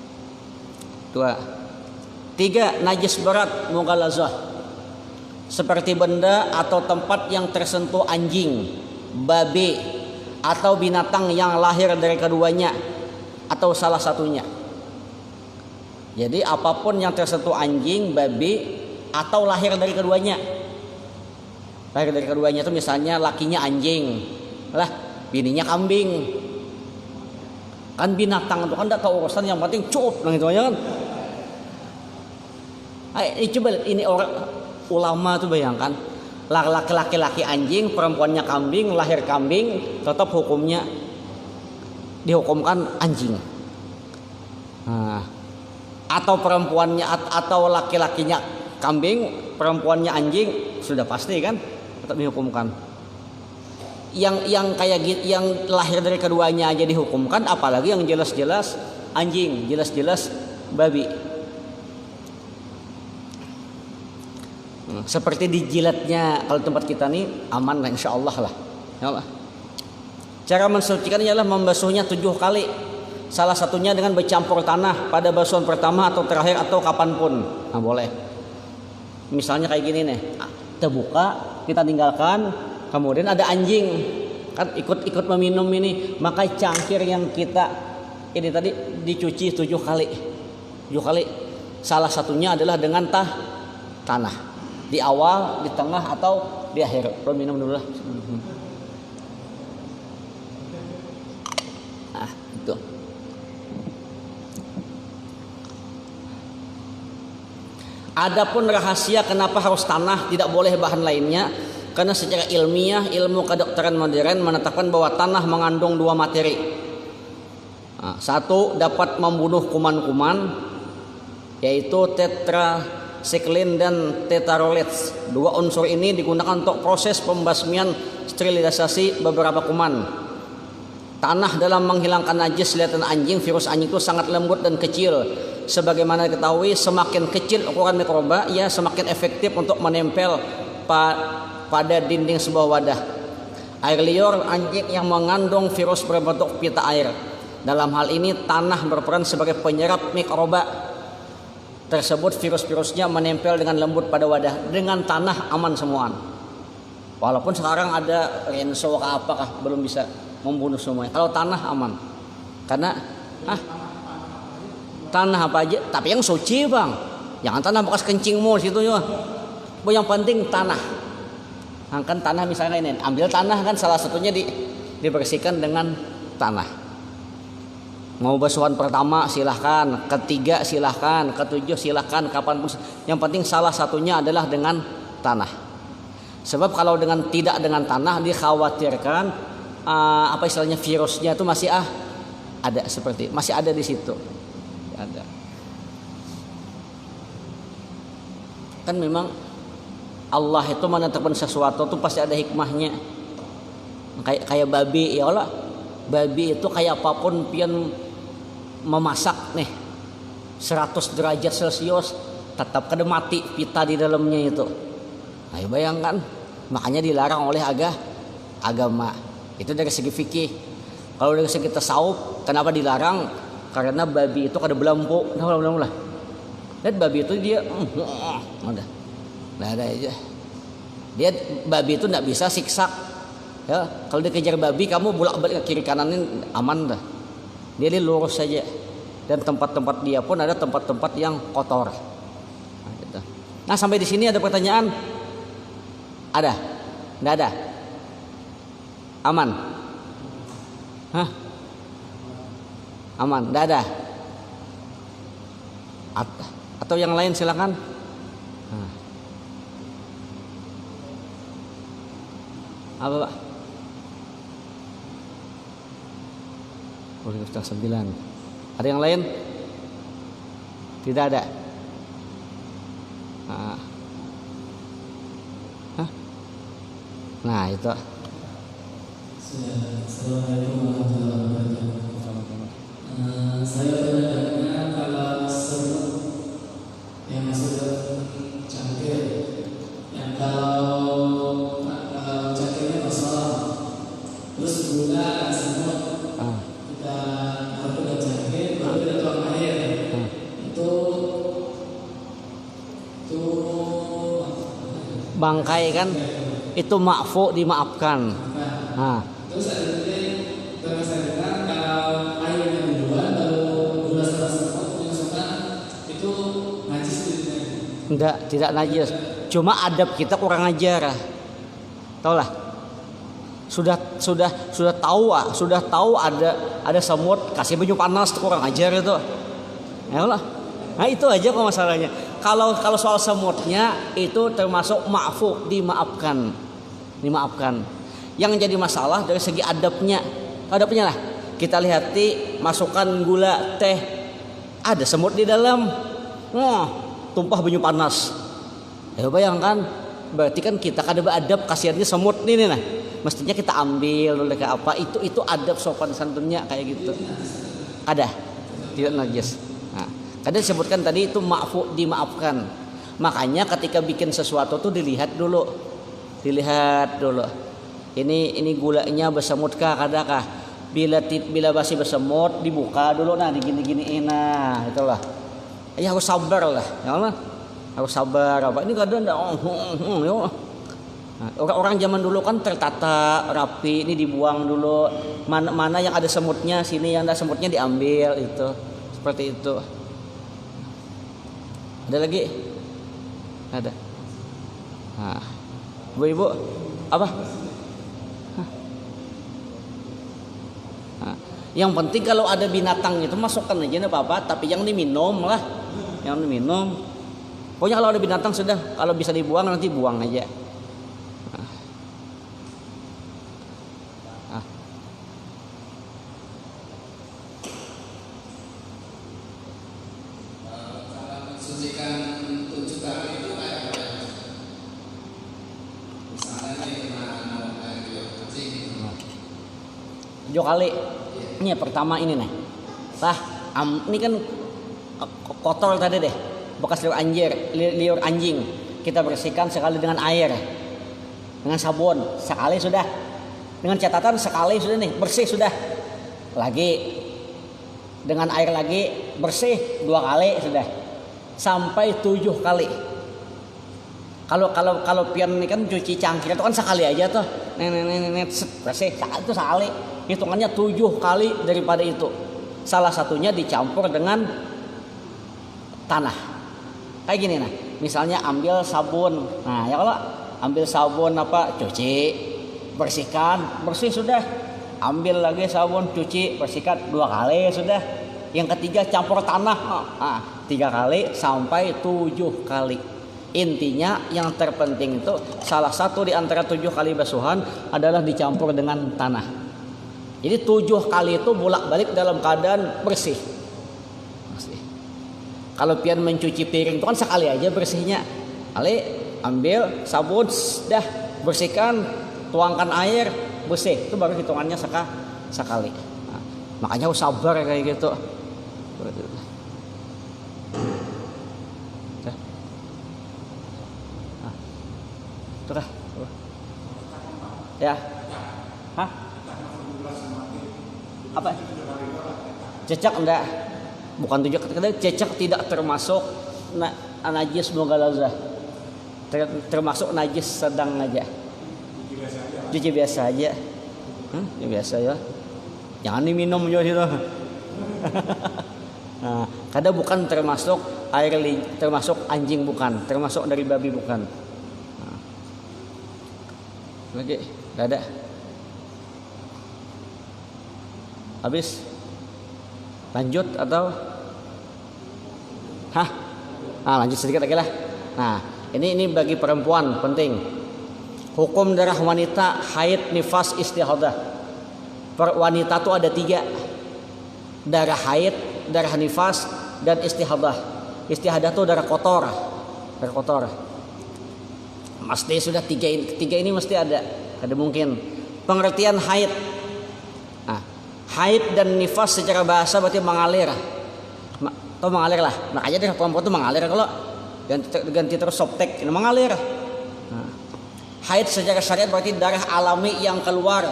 2. 3. Najis berat mughalazah. Seperti benda atau tempat yang tersentuh anjing, babi, atau binatang yang lahir dari keduanya atau salah satunya. Jadi apapun yang tersentuh anjing, babi, atau lahir dari keduanya. Lahir dari keduanya itu misalnya lakinya anjing, lah bininya kambing. Kan binatang itu kan tidak tahu urusan, yang penting cukup gitu aja kan. Coba ini orang ulama tuh bayangkan, laki-laki anjing, perempuannya kambing, lahir kambing, tetap hukumnya dihukumkan anjing. Nah, atau perempuannya atau laki-lakinya kambing, perempuannya anjing, sudah pasti kan tetap dihukumkan. Yang kayak gitu, yang lahir dari keduanya aja dihukumkan, apalagi yang jelas-jelas anjing, jelas-jelas babi. Seperti dijilatnya, kalau tempat kita nih aman lah, insya Allah lah. Ya Allah. Cara mensucikan ialah membasuhnya 7 kali. Salah satunya dengan bercampur tanah pada basuhan pertama atau terakhir atau kapanpun. Nah boleh. Misalnya kayak gini nih, terbuka, kita tinggalkan, kemudian ada anjing kan ikut meminum ini, maka cangkir yang kita ini tadi dicuci 7 kali. 7 kali. Salah satunya adalah dengan tanah. Di awal, di tengah, atau di akhir. Bro, minum dulu lah. Nah, itu. Adapun rahasia kenapa harus tanah, tidak boleh bahan lainnya, karena secara ilmiah, ilmu kedokteran modern menetapkan bahwa tanah mengandung 2 materi. Nah, 1 dapat membunuh kuman-kuman, yaitu tetracycline dan tetraroletes. 2 unsur ini digunakan untuk proses pembasmian sterilisasi beberapa kuman. Tanah dalam menghilangkan najis lihatan anjing, virus anjing itu sangat lembut dan kecil. Sebagaimana diketahui, semakin kecil ukuran mikroba, ya semakin efektif untuk menempel pada dinding sebuah wadah. Air liur anjing yang mengandung virus berbentuk pita air. Dalam hal ini tanah berperan sebagai penyerap mikroba tersebut. Virus-virusnya menempel dengan lembut pada wadah. Dengan tanah aman semuaan. Walaupun sekarang ada Renso apakah belum bisa membunuh semuanya. Kalau tanah aman. Karena tanah apa aja, tapi yang suci bang. Jangan tanah bekas kencingmu situ ya. Yang penting tanah. Nah, kan tanah misalnya ini, ambil tanah kan salah satunya dibersihkan dengan tanah. Mau basuhan pertama silahkan, ketiga silahkan, ketujuh silahkan, kapanpun. Yang penting salah satunya adalah dengan tanah. Sebab kalau tidak dengan tanah, dikhawatirkan apa istilahnya virusnya itu masih ada seperti masih ada di situ. Ada. Kan memang Allah itu menetapkan sesuatu itu pasti ada hikmahnya. Kayak babi ya Allah. Babi itu kayak apapun pian memasak nih 100 derajat Celcius tetap kada mati pita di dalamnya itu. Ayo bayangkan, makanya dilarang oleh agama. Itu dari segi fikih. Kalau dari segi tasawuf, kenapa dilarang? Karena babi itu kada belampu. Nah, lihat babi itu dia udah. Nah, ada aja. Dia babi itu tidak bisa siksa. Ya, kalau dikejar babi kamu bolak-balik ke kiri kanan ini aman dah. Dia lurus saja. Dan tempat-tempat dia pun ada tempat-tempat yang kotor. Nah, gitu. Nah, sampai di sini ada pertanyaan? Ada? Enggak ada? Aman? Hah? Aman? Enggak ada? Atau yang lain silakan. Nah. Apa Pak? Boleh Ustaz 9. Ada yang lain? Tidak ada. Nah. Nah itu. Assalamualaikum warahmatullahi wabarakatuh. Saya bertanya kalau semut yang masuk ke cangkir, yang kalau cangkirnya kosong, terus gula semut kita taruh ke cangkir, baru kita tuang air, itu bangkai kan, itu ma'fu, dimaafkan. Nah. Terus ada terasa kalau airnya duluan baru gula sama semut dimasukkan, itu najis tidak? Tidak najis. Cuma adab kita kurang ajar. Taulah. Sudah tahu ada semut, kasih baju panas, kurang ajar itu. Ya Allah. Nah itu aja kok masalahnya. Kalau soal semutnya itu termasuk ma'fu, dimaafkan. Yang jadi masalah dari segi adabnya lah. Kita lihati masukkan gula, teh, ada semut di dalam, tumpah banyu panas. Ya bayangkan, berarti kan kita kada beradab, kasihannya semut ini nah. Mestinya kita ambil dulu ke apa, itu adab sopan santunnya kayak gitu. Ada, tidak najis. Nah, kadang disebutkan tadi itu ma'fu, dimaafkan. Makanya ketika bikin sesuatu tuh dilihat dulu. Ini gulanya bersemut kah, kadakah? Bila masih bersemut dibuka dulu, nah digini-giniin, nah itulah. Ya harus sabar lah, ya Allah. Harus sabar apa? Ini kadang enggak orang zaman dulu kan tertata rapi, ini dibuang dulu. Mana yang ada semutnya, sini yang ada semutnya diambil, itu. Seperti itu. Ada lagi? Ada. Nah. Ibu, apa? Nah, yang penting kalau ada binatang itu masukkan aja enggak apa-apa, tapi yang diminum lah. Yang diminum. Pokoknya kalau ada binatang sudah, kalau bisa dibuang nanti buang aja. Mensucikan 7 kali itu kayak apa? Misalnya nih mau air kencing. 7 kali. Ini pertama ini nih. Ini kan kotor tadi deh. Bekas liur anjing. Kita bersihkan sekali dengan air. Dengan sabun, sekali sudah. Dengan catatan sekali sudah nih, bersih sudah. Lagi dengan air lagi bersih 2 kali sudah. Sampai 7 kali. Kalau pian ini kan cuci cangkir itu kan sekali aja tuh. Bersih itu sekali. Hitungannya 7 kali daripada itu. Salah satunya dicampur dengan tanah. Kayak gini nah. Misalnya ambil sabun. Nah, ya kalau ambil sabun cuci, bersihkan, bersih sudah. Ambil lagi sabun, cuci, bersihkan 2 kali sudah. Yang ketiga campur tanah. 3 kali sampai 7 kali. Intinya yang terpenting itu salah satu di antara 7 kali basuhan adalah dicampur dengan tanah. Jadi 7 kali itu bolak-balik dalam keadaan bersih. Kalau pian mencuci piring itu kan sekali aja bersihnya. Kali ambil sabun, dah bersihkan, tuangkan air, bersih. Itu baru hitungannya sekali. Nah, makanya harus sabar kayak gitu. Tuh. Ya. Hah? Apa? Cecak enggak? Bukan 7 kali, cecak tidak termasuk najis mughalazah. Termasuk najis sedang aja. Cuci biasa aja. Ya biasa ya. Jangan diminum juga itu. Nah, kadang bukan termasuk termasuk anjing bukan, termasuk dari babi bukan. Nah. Lagi, enggak ada. Habis? Lanjut atau? Lanjut sedikit lagi lah. Nah, ini bagi perempuan penting. Hukum darah wanita, haid, nifas, istihadah. Per wanita tuh ada 3. Darah haid, darah nifas, dan istihadah. Istihadah tuh darah kotor. Mesti sudah 3 ini mesti ada. kada mungkin. Pengertian haid. Nah, haid dan nifas secara bahasa berarti mengalir. Atau mengalir lah. Makanya deh perempuan itu mengalir kalau ganti terus softtek ini mengalir. Nah, haid secara syariat berarti darah alami yang keluar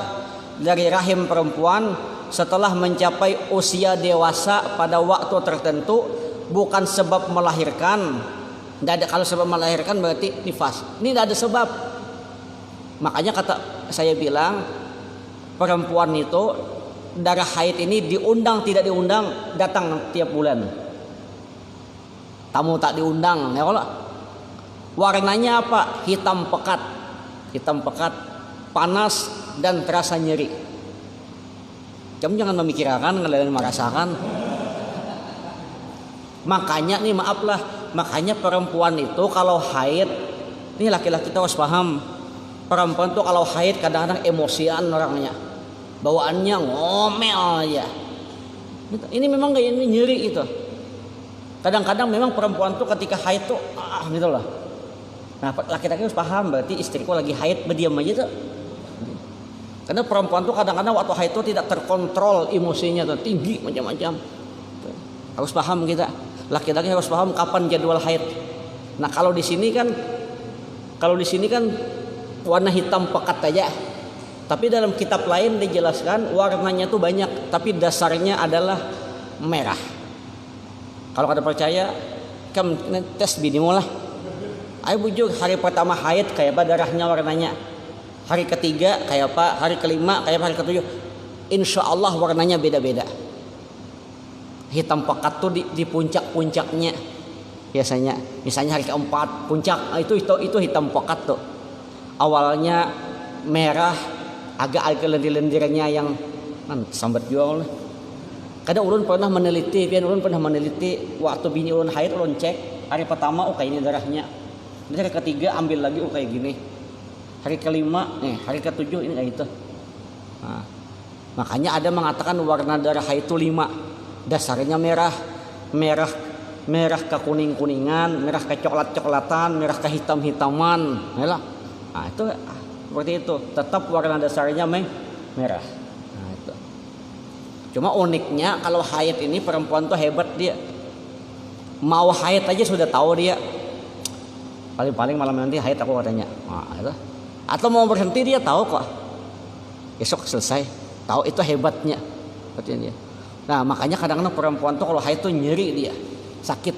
dari rahim perempuan setelah mencapai usia dewasa pada waktu tertentu, bukan sebab melahirkan. Tidak ada, kalau sebab melahirkan berarti nifas. Ini tidak ada sebab. Makanya kata saya bilang perempuan itu darah haid ini diundang tidak diundang datang tiap bulan. Tamu tak diundang, ya kalau warnanya apa? Hitam pekat, panas dan terasa nyeri. Kamu jangan memikirkan, kalian merasakan. Makanya nih maaflah, makanya perempuan itu kalau haid, ini laki-laki kita harus paham. Perempuan tuh kalau haid kadang-kadang emosian orangnya, bawaannya ngomel aja. Ini memang kayak ini nyeri itu. Kadang-kadang memang perempuan tuh ketika haid tuh gitu loh. Nah laki-laki harus paham, berarti istriku lagi haid, berdiam aja tuh. Karena perempuan tuh kadang-kadang waktu haid tuh tidak terkontrol emosinya tuh, tinggi macam-macam. Harus paham kita. Laki-laki harus paham kapan jadwal haid. Nah kalau di sini kan warna hitam pekat aja. Tapi dalam kitab lain dijelaskan warnanya tuh banyak, tapi dasarnya adalah merah. Kalau kada percaya, kamu tes binimu lah. Ayo bujuk hari pertama haid kayak apa darahnya warnanya. Hari ketiga kayak apa, hari kelima kayak apa, hari ketujuh. Insya Allah warnanya beda-beda. Hitam pekat tuh di puncak-puncaknya biasanya. Misalnya hari keempat puncak, itu hitam pekat tuh. Awalnya merah, agak lendir-lendirnya yang sambat jual. Kadang ulun pernah meneliti waktu bini ulun haid, ulun cek hari pertama kayak ini darahnya. Nanti hari ketiga ambil lagi kayak gini. Hari kelima, hari ketujuh ini kayak itu. Nah, makanya ada mengatakan warna darah haid itu 5. Dasarnya merah ke kuning-kuningan, merah ke coklat-coklatan, merah ke hitam-hitaman. Nah, itu seperti itu. Tetap warna dasarnya merah. Nah, itu. Cuma uniknya kalau haid ini perempuan tuh hebat dia. Mau haid aja sudah tahu dia. Paling malam nanti haid aku katanya. Nah, itu. Atau mau berhenti dia tahu kok. Besok selesai. Tahu itu hebatnya. Berarti dia. Nah, makanya kadang-kadang perempuan tuh kalau haid tuh nyeri dia. Sakit.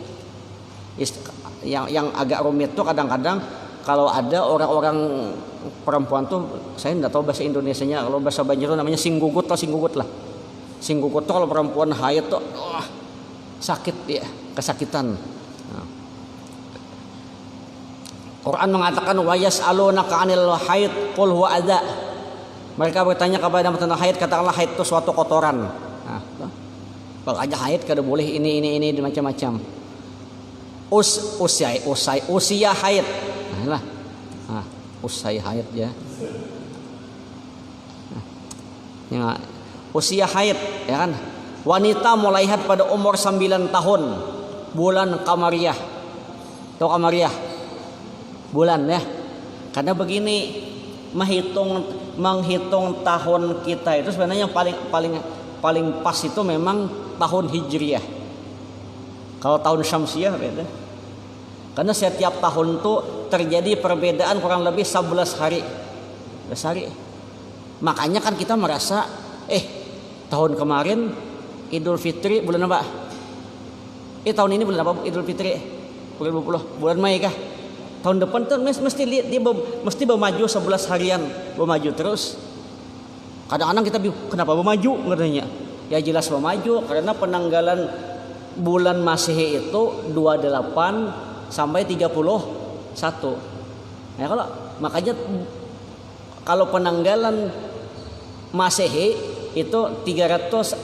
Yang agak rumit tuh kadang-kadang kalau ada orang-orang perempuan tuh, saya tidak tahu bahasa Indonesianya, kalau bahasa Banjar namanya singgugut lah. Singgugut tuh kalau perempuan haid tuh sakit dia, kesakitan. Nah. Quran mengatakan wa yas'alunaka 'anil haid qul huwa adza. Mereka bertanya kepada tentang haid, katakanlah haid itu suatu kotoran. Nah, makanya haid kada boleh ini macam-macam. Usia haid. Nah, usia haid ya. Nah, usia haid ya kan. Wanita mulai haid pada umur 9 tahun bulan Qamariyah. Tahu Qamariyah? Bulan ya. Karena begini, menghitung tahun kita itu sebenarnya paling pas itu memang tahun Hijriyah. Kalau tahun Syamsiyah beda. Karena setiap tahun tuh terjadi perbedaan kurang lebih 11 hari. 11 hari. Makanya kan kita merasa tahun kemarin Idul Fitri bulan apa? Tahun ini bulan apa Idul Fitri? Bulan 20, bulan Mei kah? Tahun depan tuh mesti lihat dia mesti bermaju 11 harian, bermaju terus. Kadang-kadang kita bingung, kenapa bermaju katanya? Ya jelas bermaju karena penanggalan bulan Masehi itu 28 sampai 31. Nah, makanya kalau penanggalan Masehi itu 365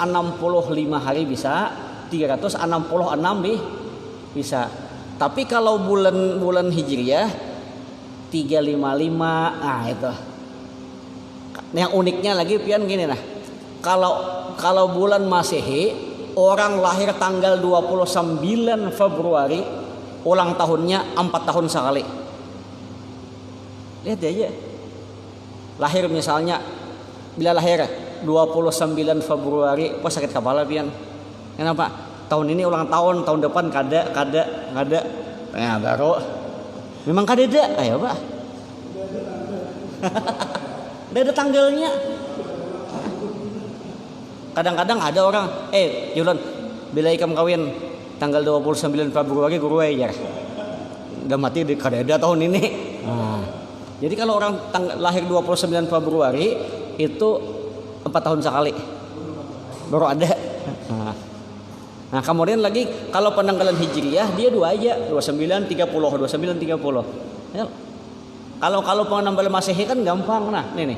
hari bisa, 366 bisa. Tapi kalau bulan Hijriyah 355, nah itu. Yang uniknya lagi pian gini nah. Kalau bulan Masehi orang lahir tanggal 29 Februari, ulang tahunnya 4 tahun sekali. Lihat aja. Lahir misalnya bila lahir 29 Februari, wah sakit kepala pian. Kenapa? Tahun ini ulang tahun, tahun depan kada. Nah, baru memang kada ada, ayo Pak. Udah ada tanggalnya. Kadang-kadang ada orang, Julon, bila ikam kawin tanggal 29 Februari guru aja. Udah mati kada ada tahun ini. Nah, jadi kalau orang lahir 29 Februari itu 4 tahun sekali baru ada. Nah kemudian lagi kalau penanggalan hijriyah dia 2 aja, 29 30. Ya. Kalau penanggalan Masehi kan gampang. Nah, ini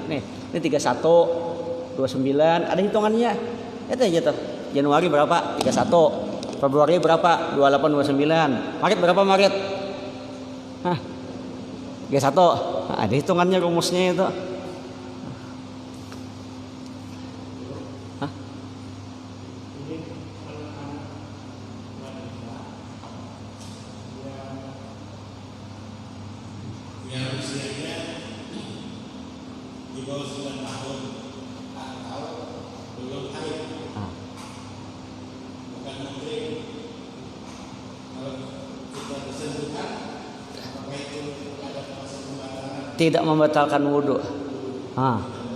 31 29 ada hitungannya. Itu aja tuh. Januari berapa? 31. Februari berapa? 28 29. Maret berapa Maret? 31. Nah, ada hitungannya rumusnya itu. Yang usianya di bawah 9 tahun atau belum haid, bukan menteri. Kalau kita disentuhkan, apakah itu ada proses pembatalan? Tidak membatalkan wudhu.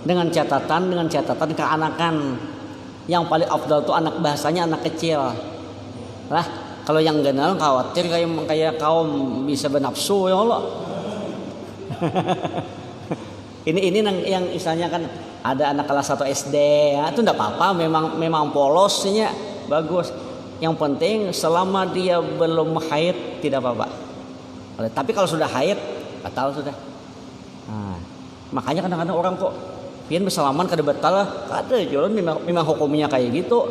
Dengan catatan keanakan. Yang paling afdal itu anak, bahasanya anak kecil. Lah, kalau yang genal khawatir kayak kaum bisa bernafsu ya Allah. ini yang istilahnya kan ada anak kelas 1 SD ya, itu enggak apa-apa, memang polosnya bagus. Yang penting selama dia belum haid tidak apa-apa. Tapi kalau sudah haid batal sudah. Makanya kadang-kadang orang kok pian bersalaman kada batal, kada jalan memang hukumnya kayak gitu.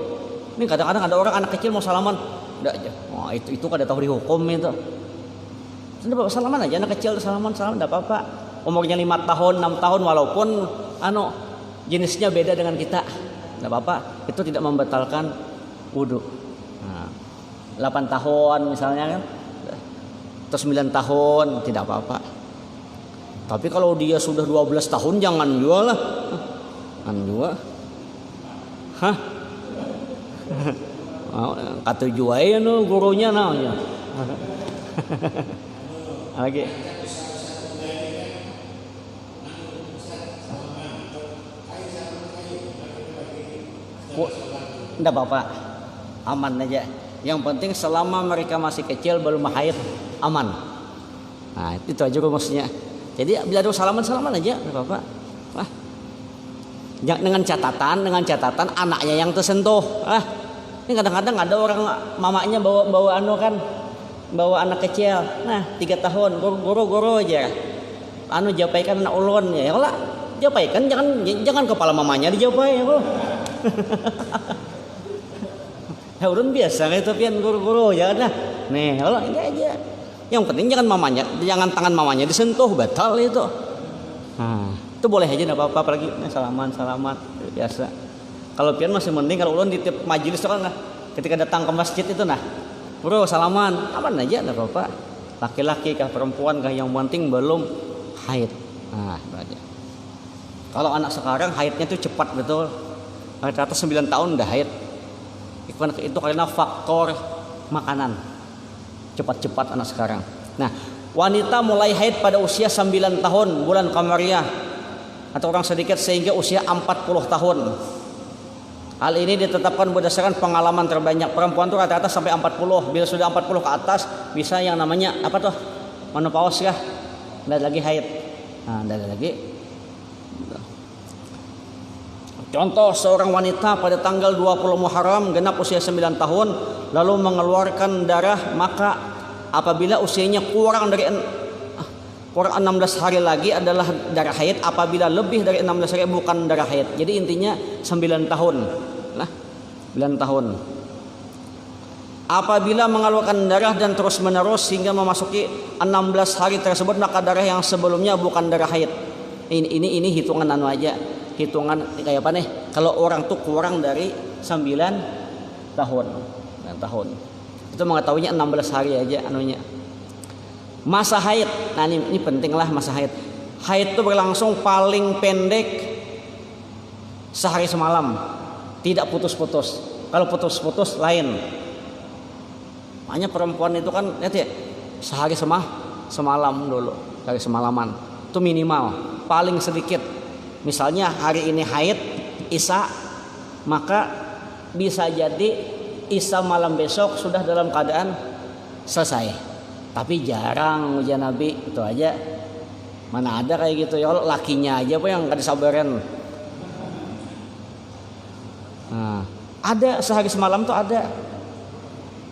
Ini kadang-kadang ada orang anak kecil mau salaman, enggak aja. Itu kada tahu di hukum itu. Sudah salaman aja anak kecil salaman enggak apa-apa. Umurnya 5 tahun, 6 tahun walaupun jenisnya beda dengan kita. Enggak apa-apa. Itu tidak membatalkan wudu. 8 tahun misalnya kan. Atau 9 tahun tidak apa-apa. Tapi kalau dia sudah 12 tahun jangan jual lah. Jangan jual. Kata jual no gurunya namanya. Lagi. Enggak apa-apa. Aman aja. Yang penting selama mereka masih kecil belum haid aman. Nah, itu aja rumusnya. Jadi bila ada salaman aja, enggak apa-apa. Dengan catatan anaknya yang tersentuh. Ini kadang-kadang ada orang mamanya bawa bawa anak kecil. Nah, 3 tahun, guru aja. Japaikan anak ulun ya. Kalau japaikan jangan kepala mamanya dijapai ya. Ya ulun biasa itu pian guru ya nah. Nih, kalau ini aja. Yang penting jangan tangan mamanya disentuh, batal itu. Itu boleh aja enggak apa-apa, apalagi salaman biasa. Kalau pian masih mending kalau ulun di tiap majelis itu kan ketika datang ke masjid itu bro salaman, aman aja enggak apa-apa. Laki-laki kah perempuan kah yang penting belum haid. Itu aja. Kalau anak sekarang haidnya itu cepat betul. Rata-rata 9 tahun udah haid. Itu karena faktor makanan. Cepat-cepat anak sekarang. Nah, wanita mulai haid pada usia 9 tahun bulan Qamariyah atau orang sedikit sehingga usia 40 tahun. Hal ini ditetapkan berdasarkan pengalaman terbanyak. Perempuan itu rata-rata sampai 40. Bila sudah 40 ke atas bisa yang namanya menopause kah? Enggak lagi haid. Enggak lagi. Contoh seorang wanita pada tanggal 20 Muharram genap usia 9 tahun lalu mengeluarkan darah, maka apabila usianya kurang 16 hari lagi adalah darah haid, apabila lebih dari 16 hari bukan darah haid. Jadi intinya 9 tahun. 9 tahun. Apabila mengeluarkan darah dan terus menerus hingga memasuki 16 hari tersebut maka darah yang sebelumnya bukan darah haid. Ini hitungan aja. Hitungan kayak apa nih? Kalau orang tuh kurang dari 9 tahun. Itu mengetahuinya 16 hari aja anunya. Masa haid. Nah ini pentinglah masa haid. Haid itu berlangsung paling pendek sehari semalam, tidak putus-putus. Kalau putus-putus lain. Makanya perempuan itu kan lihat ya, sehari semalam dulu, sehari semalaman. Itu minimal, paling sedikit. Misalnya hari ini haid Isya, maka bisa jadi Isya malam besok sudah dalam keadaan selesai. Tapi jarang ujian Nabi, itu aja. Mana ada kayak gitu ya, lakinya aja apa yang gak disabarin. Nah, ada sehari semalam tuh ada.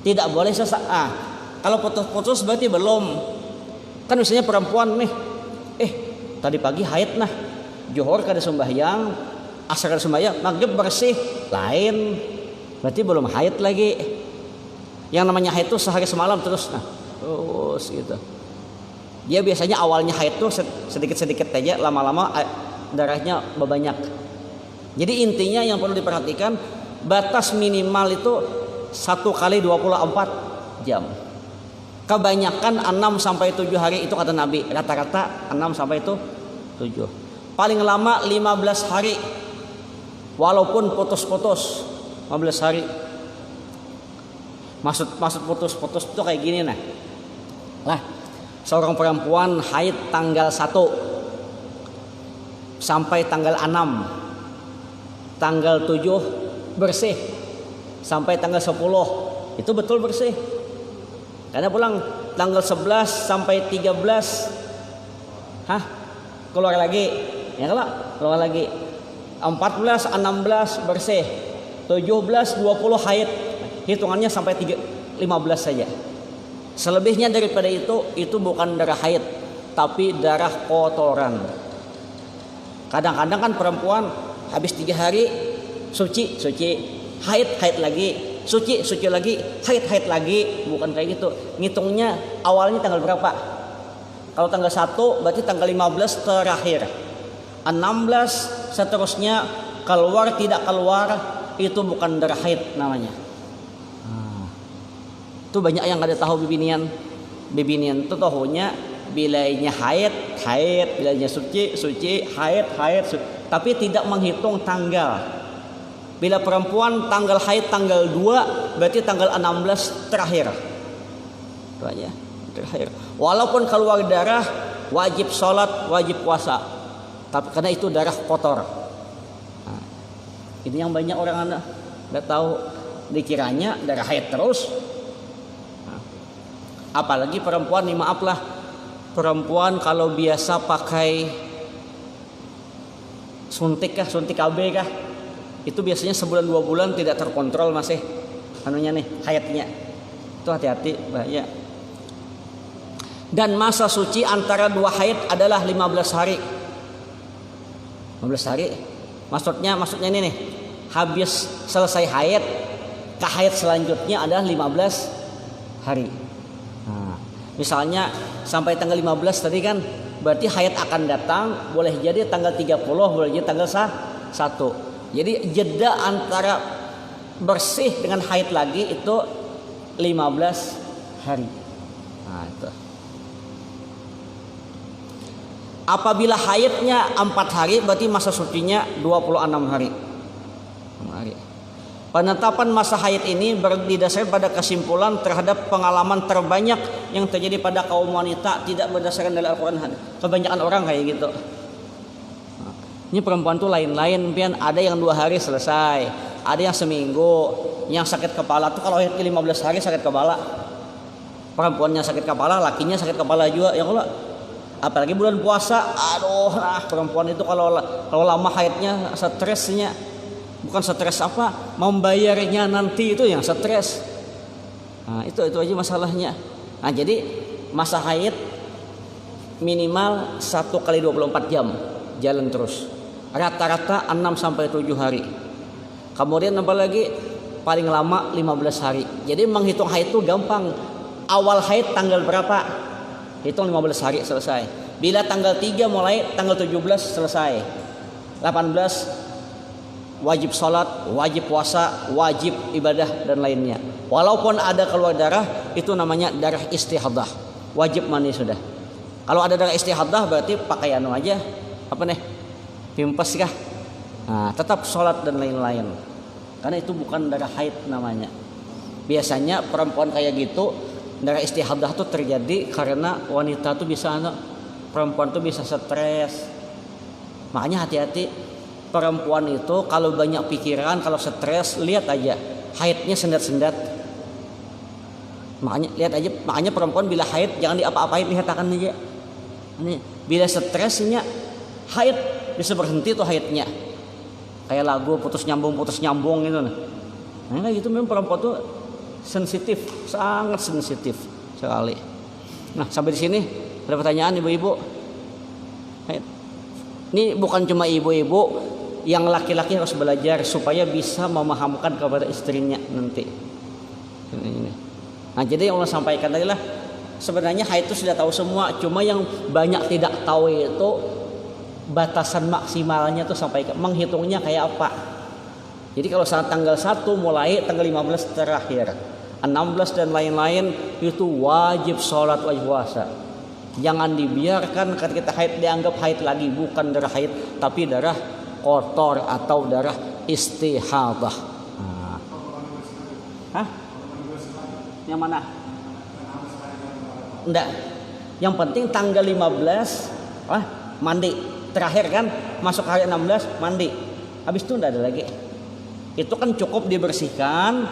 Tidak boleh sesaat. Kalau putus-putus berarti belum. Kan misalnya perempuan nih, tadi pagi haid nah, Johor kada sembahyang, asar kada sembahyang, maghrib bersih, lain. Berarti belum haid lagi. Yang namanya haid itu sehari semalam terus, nah, terus gitu. Dia biasanya awalnya haid tuh sedikit-sedikit aja, lama-lama darahnya banyak. Jadi intinya yang perlu diperhatikan, batas minimal itu 1 kali 24 jam. Kebanyakan 6 sampai 7 hari itu kata Nabi, rata-rata 6 sampai 7. Paling lama 15 hari. Walaupun putus-putus 15 hari. Maksud putus-putus itu kayak gini nah. Lah, seorang perempuan haid tanggal 1 sampai tanggal 6, tanggal 7 bersih sampai tanggal 10, itu betul bersih. Karena pulang tanggal 11 sampai 13 keluar lagi. Ya kalau keluar lagi 14, 16 bersih, 17, 20 haid. Hitungannya sampai 15 saja. Selebihnya daripada itu bukan darah haid, tapi darah kotoran. Kadang-kadang kan perempuan habis 3 hari suci, haid lagi, suci lagi, haid lagi. Bukan kayak gitu. Ngitungnya awalnya tanggal berapa? Kalau tanggal 1 berarti tanggal 15 terakhir. 16 seterusnya, keluar tidak keluar itu bukan darah haid namanya. Itu banyak yang kada tahu bibinian itu tahunya bilainya haid, bilainya suci, haid, tapi tidak menghitung tanggal. Bila perempuan tanggal haid tanggal 2 berarti tanggal 16 terakhir. Itu aja, terakhir. Walaupun keluar darah wajib sholat, wajib puasa. Tapi karena itu darah kotor. Nah, ini yang banyak orang nggak tahu, dikiranya darah haid terus. Apalagi perempuan, nih maaflah, perempuan kalau biasa pakai suntik KB kah, itu biasanya sebulan 2 bulan tidak terkontrol masih nih haidnya. Itu hati-hati, bahaya. Dan masa suci antara 2 haid adalah 15 hari. 15 hari. Maksudnya ini nih, habis selesai haid, ke haid selanjutnya adalah 15 hari. Nah, misalnya sampai tanggal 15 tadi kan berarti haid akan datang, boleh jadi tanggal 30, boleh jadi tanggal 1. Jadi jeda antara bersih dengan haid lagi itu 15 hari. Nah, itu. Apabila haidnya 4 hari berarti masa sucinya 26 hari. Penetapan masa haid ini berdasarkan pada kesimpulan terhadap pengalaman terbanyak yang terjadi pada kaum wanita, tidak berdasarkan dari Al-Quran. Kebanyakan orang kayak gitu. Ini perempuan tuh lain-lain, pian. Ada yang 2 hari selesai, ada yang seminggu. Yang sakit kepala tuh kalau haid 15 hari sakit kepala. Perempuannya sakit kepala, lakinya sakit kepala juga. Ya kalau apalagi bulan puasa, perempuan itu kalau lama haidnya stresnya. Bukan stres membayarnya nanti itu yang stres. Nah, itu aja masalahnya. Nah, jadi masa haid minimal 1 kali 24 jam jalan terus. Rata-rata 6 sampai 7 hari. Kemudian apa lagi? Paling lama 15 hari. Jadi menghitung haid itu gampang. Awal haid tanggal berapa? Hitung 15 hari selesai. Bila tanggal 3 mulai, tanggal 17 selesai. 18 wajib sholat, wajib puasa, wajib ibadah dan lainnya. Walaupun ada keluar darah, itu namanya darah istihadah, wajib mandi sudah. Kalau ada darah istihadah berarti pakai anu aja, apa nih? Pimpes kah? Nah, tetap sholat dan lain-lain. Karena itu bukan darah haid namanya. Biasanya perempuan kayak gitu darah istihadah tuh terjadi karena wanita tuh bisa perempuan tuh bisa stres. Makanya hati-hati perempuan itu kalau banyak pikiran, kalau stres, lihat aja haidnya sendat-sendat. Makanya lihat aja, makanya perempuan bila haid jangan diapa-apain, lihat akan aja. Ini bila stresnya haid bisa berhenti tuh haidnya. Kayak lagu putus nyambung gitu. Nah kayak gitu memang perempuan tuh sensitif, sangat sensitif sekali. Nah sampai di sini ada pertanyaan ibu-ibu. Ini bukan cuma ibu-ibu, yang laki-laki harus belajar supaya bisa memahamkan kepada istrinya nanti. Nah jadi yang Allah sampaikan tadi lah, sebenarnya haid itu sudah tahu semua, cuma yang banyak tidak tahu itu batasan maksimalnya tuh sampai menghitungnya kayak apa. Jadi kalau saat tanggal 1 mulai, tanggal 15 terakhir, 16 dan lain-lain itu wajib sholat, wajib puasa. Jangan dibiarkan ketika kita haid dianggap haid lagi, bukan darah haid tapi darah kotor atau darah istihadah. Nah. Hah? Yang mana? Enggak. Yang penting tanggal 15 mandi. Terakhir kan masuk hari 16 mandi. Habis itu enggak ada lagi. Itu kan cukup dibersihkan,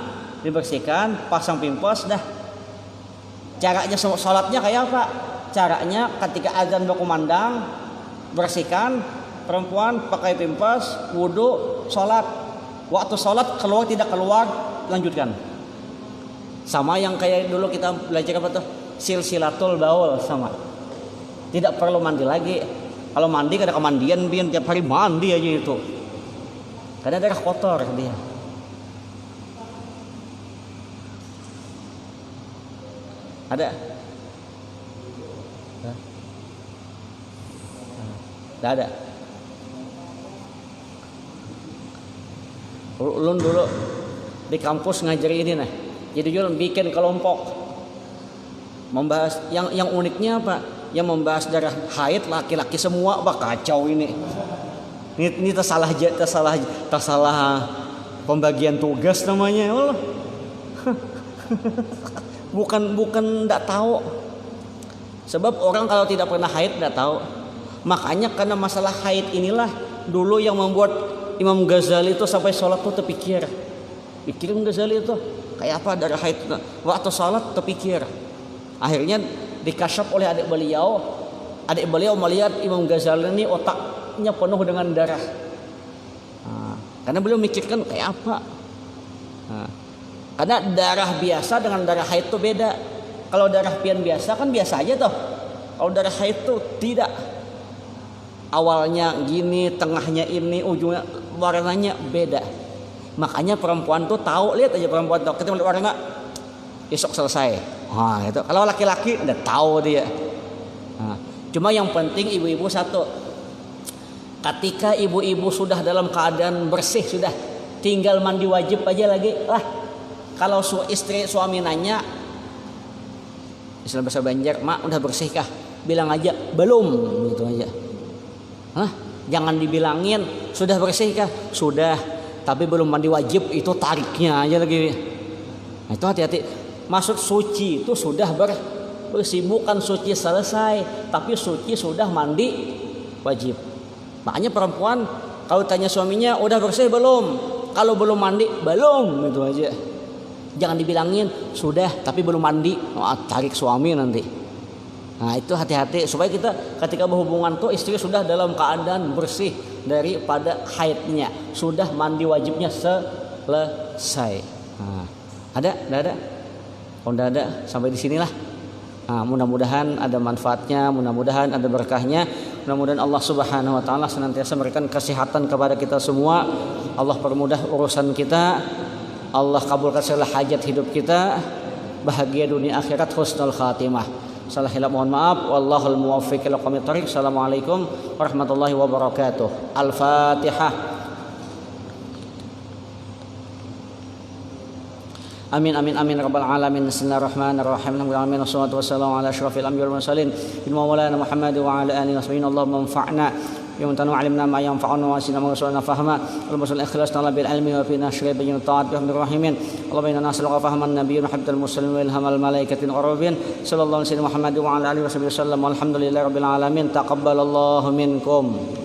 pasang pimpos dah. Caranya sholatnya kayak apa? Caranya ketika azan berkumandang, bersihkan perempuan, pakai pimpos, wudu, sholat. Waktu sholat keluar tidak keluar, lanjutkan. Sama yang kayak dulu kita belajar apa tuh? Silsilatul baul sama. Tidak perlu mandi lagi. Kalau mandi ada kemandian biar tiap hari mandi aja itu. Karena darah kotor dia. Ada? Tidak ada. Ulun dulu di kampus ngajari ini nah. Jadi ulun bikin kelompok membahas yang uniknya apa? Yang membahas darah haid laki-laki semua, kacau ini. Ini tersalah pembagian tugas namanya. Allah. bukan enggak tahu. Sebab orang kalau tidak pernah haid enggak tahu. Makanya karena masalah haid inilah dulu yang membuat Imam Ghazali itu sampai sholat tuh terpikir. Pikirin Ghazali itu kayak apa darah haid. Waktu sholat terpikir. Akhirnya dikasyaf oleh adik beliau. Adik beliau melihat Imam Ghazali ini otaknya penuh dengan darah. Karena beliau mikirkan kayak apa. Karena darah biasa dengan darah haid itu beda. Kalau darah pian biasa kan biasa aja toh. Kalau darah haid itu tidak. Awalnya gini, tengahnya ini, ujungnya warnanya beda. Makanya perempuan tuh tahu, lihat aja perempuan tuh ketika melihat warna besok selesai. Itu. Kalau laki-laki udah tahu dia. Cuma yang penting ibu-ibu satu. Ketika ibu-ibu sudah dalam keadaan bersih, sudah tinggal mandi wajib aja lagi lah. Kalau suami nanya, istilah bahasa Banjar, mak udah bersih kah? Bilang aja belum, gitu aja. Jangan dibilangin sudah bersih kah? Sudah, tapi belum mandi wajib, itu tariknya aja lagi. Nah, itu hati-hati. Maksud suci itu sudah bersih, bukan suci selesai, tapi suci sudah mandi wajib. Makanya perempuan kalau tanya suaminya udah bersih belum? Kalau belum mandi belum, itu aja. Jangan dibilangin sudah tapi belum mandi, tarik suami nanti. Nah itu hati-hati supaya kita ketika berhubungan tuh istri sudah dalam keadaan bersih daripada haidnya, sudah mandi wajibnya selesai. Ada? Tidak ada? Oh tidak ada, sampai di sinilah. Mudah-mudahan ada manfaatnya, mudah-mudahan ada berkahnya, mudah-mudahan Allah Subhanahu wa taala senantiasa memberikan kesehatan kepada kita semua. Allah permudah urusan kita. Allah kabulkan segala hajat hidup kita, bahagia dunia akhirat, husnul khatimah. Salah hilaf mohon maaf. Wallahul muwaffiq ila aqwamit thoriq. Assalamualaikum warahmatullahi wabarakatuh. Al-Fatihah. Amin amin amin rabbal alamin. Bismillahirrahmanirrahim. Alhamdulillah wassalatu wassalamu ala asyrafil anbiya'i wal mursalin maulana Muhammad wa ala alihi washabihi. Allahumma anfa'na bima ta'allamna ma yanfa'una wa zidna ma fahma. Allahumma ikhlas ta'ala bil ilmi wa fi nashri bayin ta'at bi rahimin. Allahumma inna nas'aluka fahman nabiyyin habdal muslimin wa ilhamal malaikatin qarabin. Sallallahu alaihi wasallam Muhammad wa ala alihi wasallam. Alhamdulillahirabbil alamin. Taqabbalallahu minkum.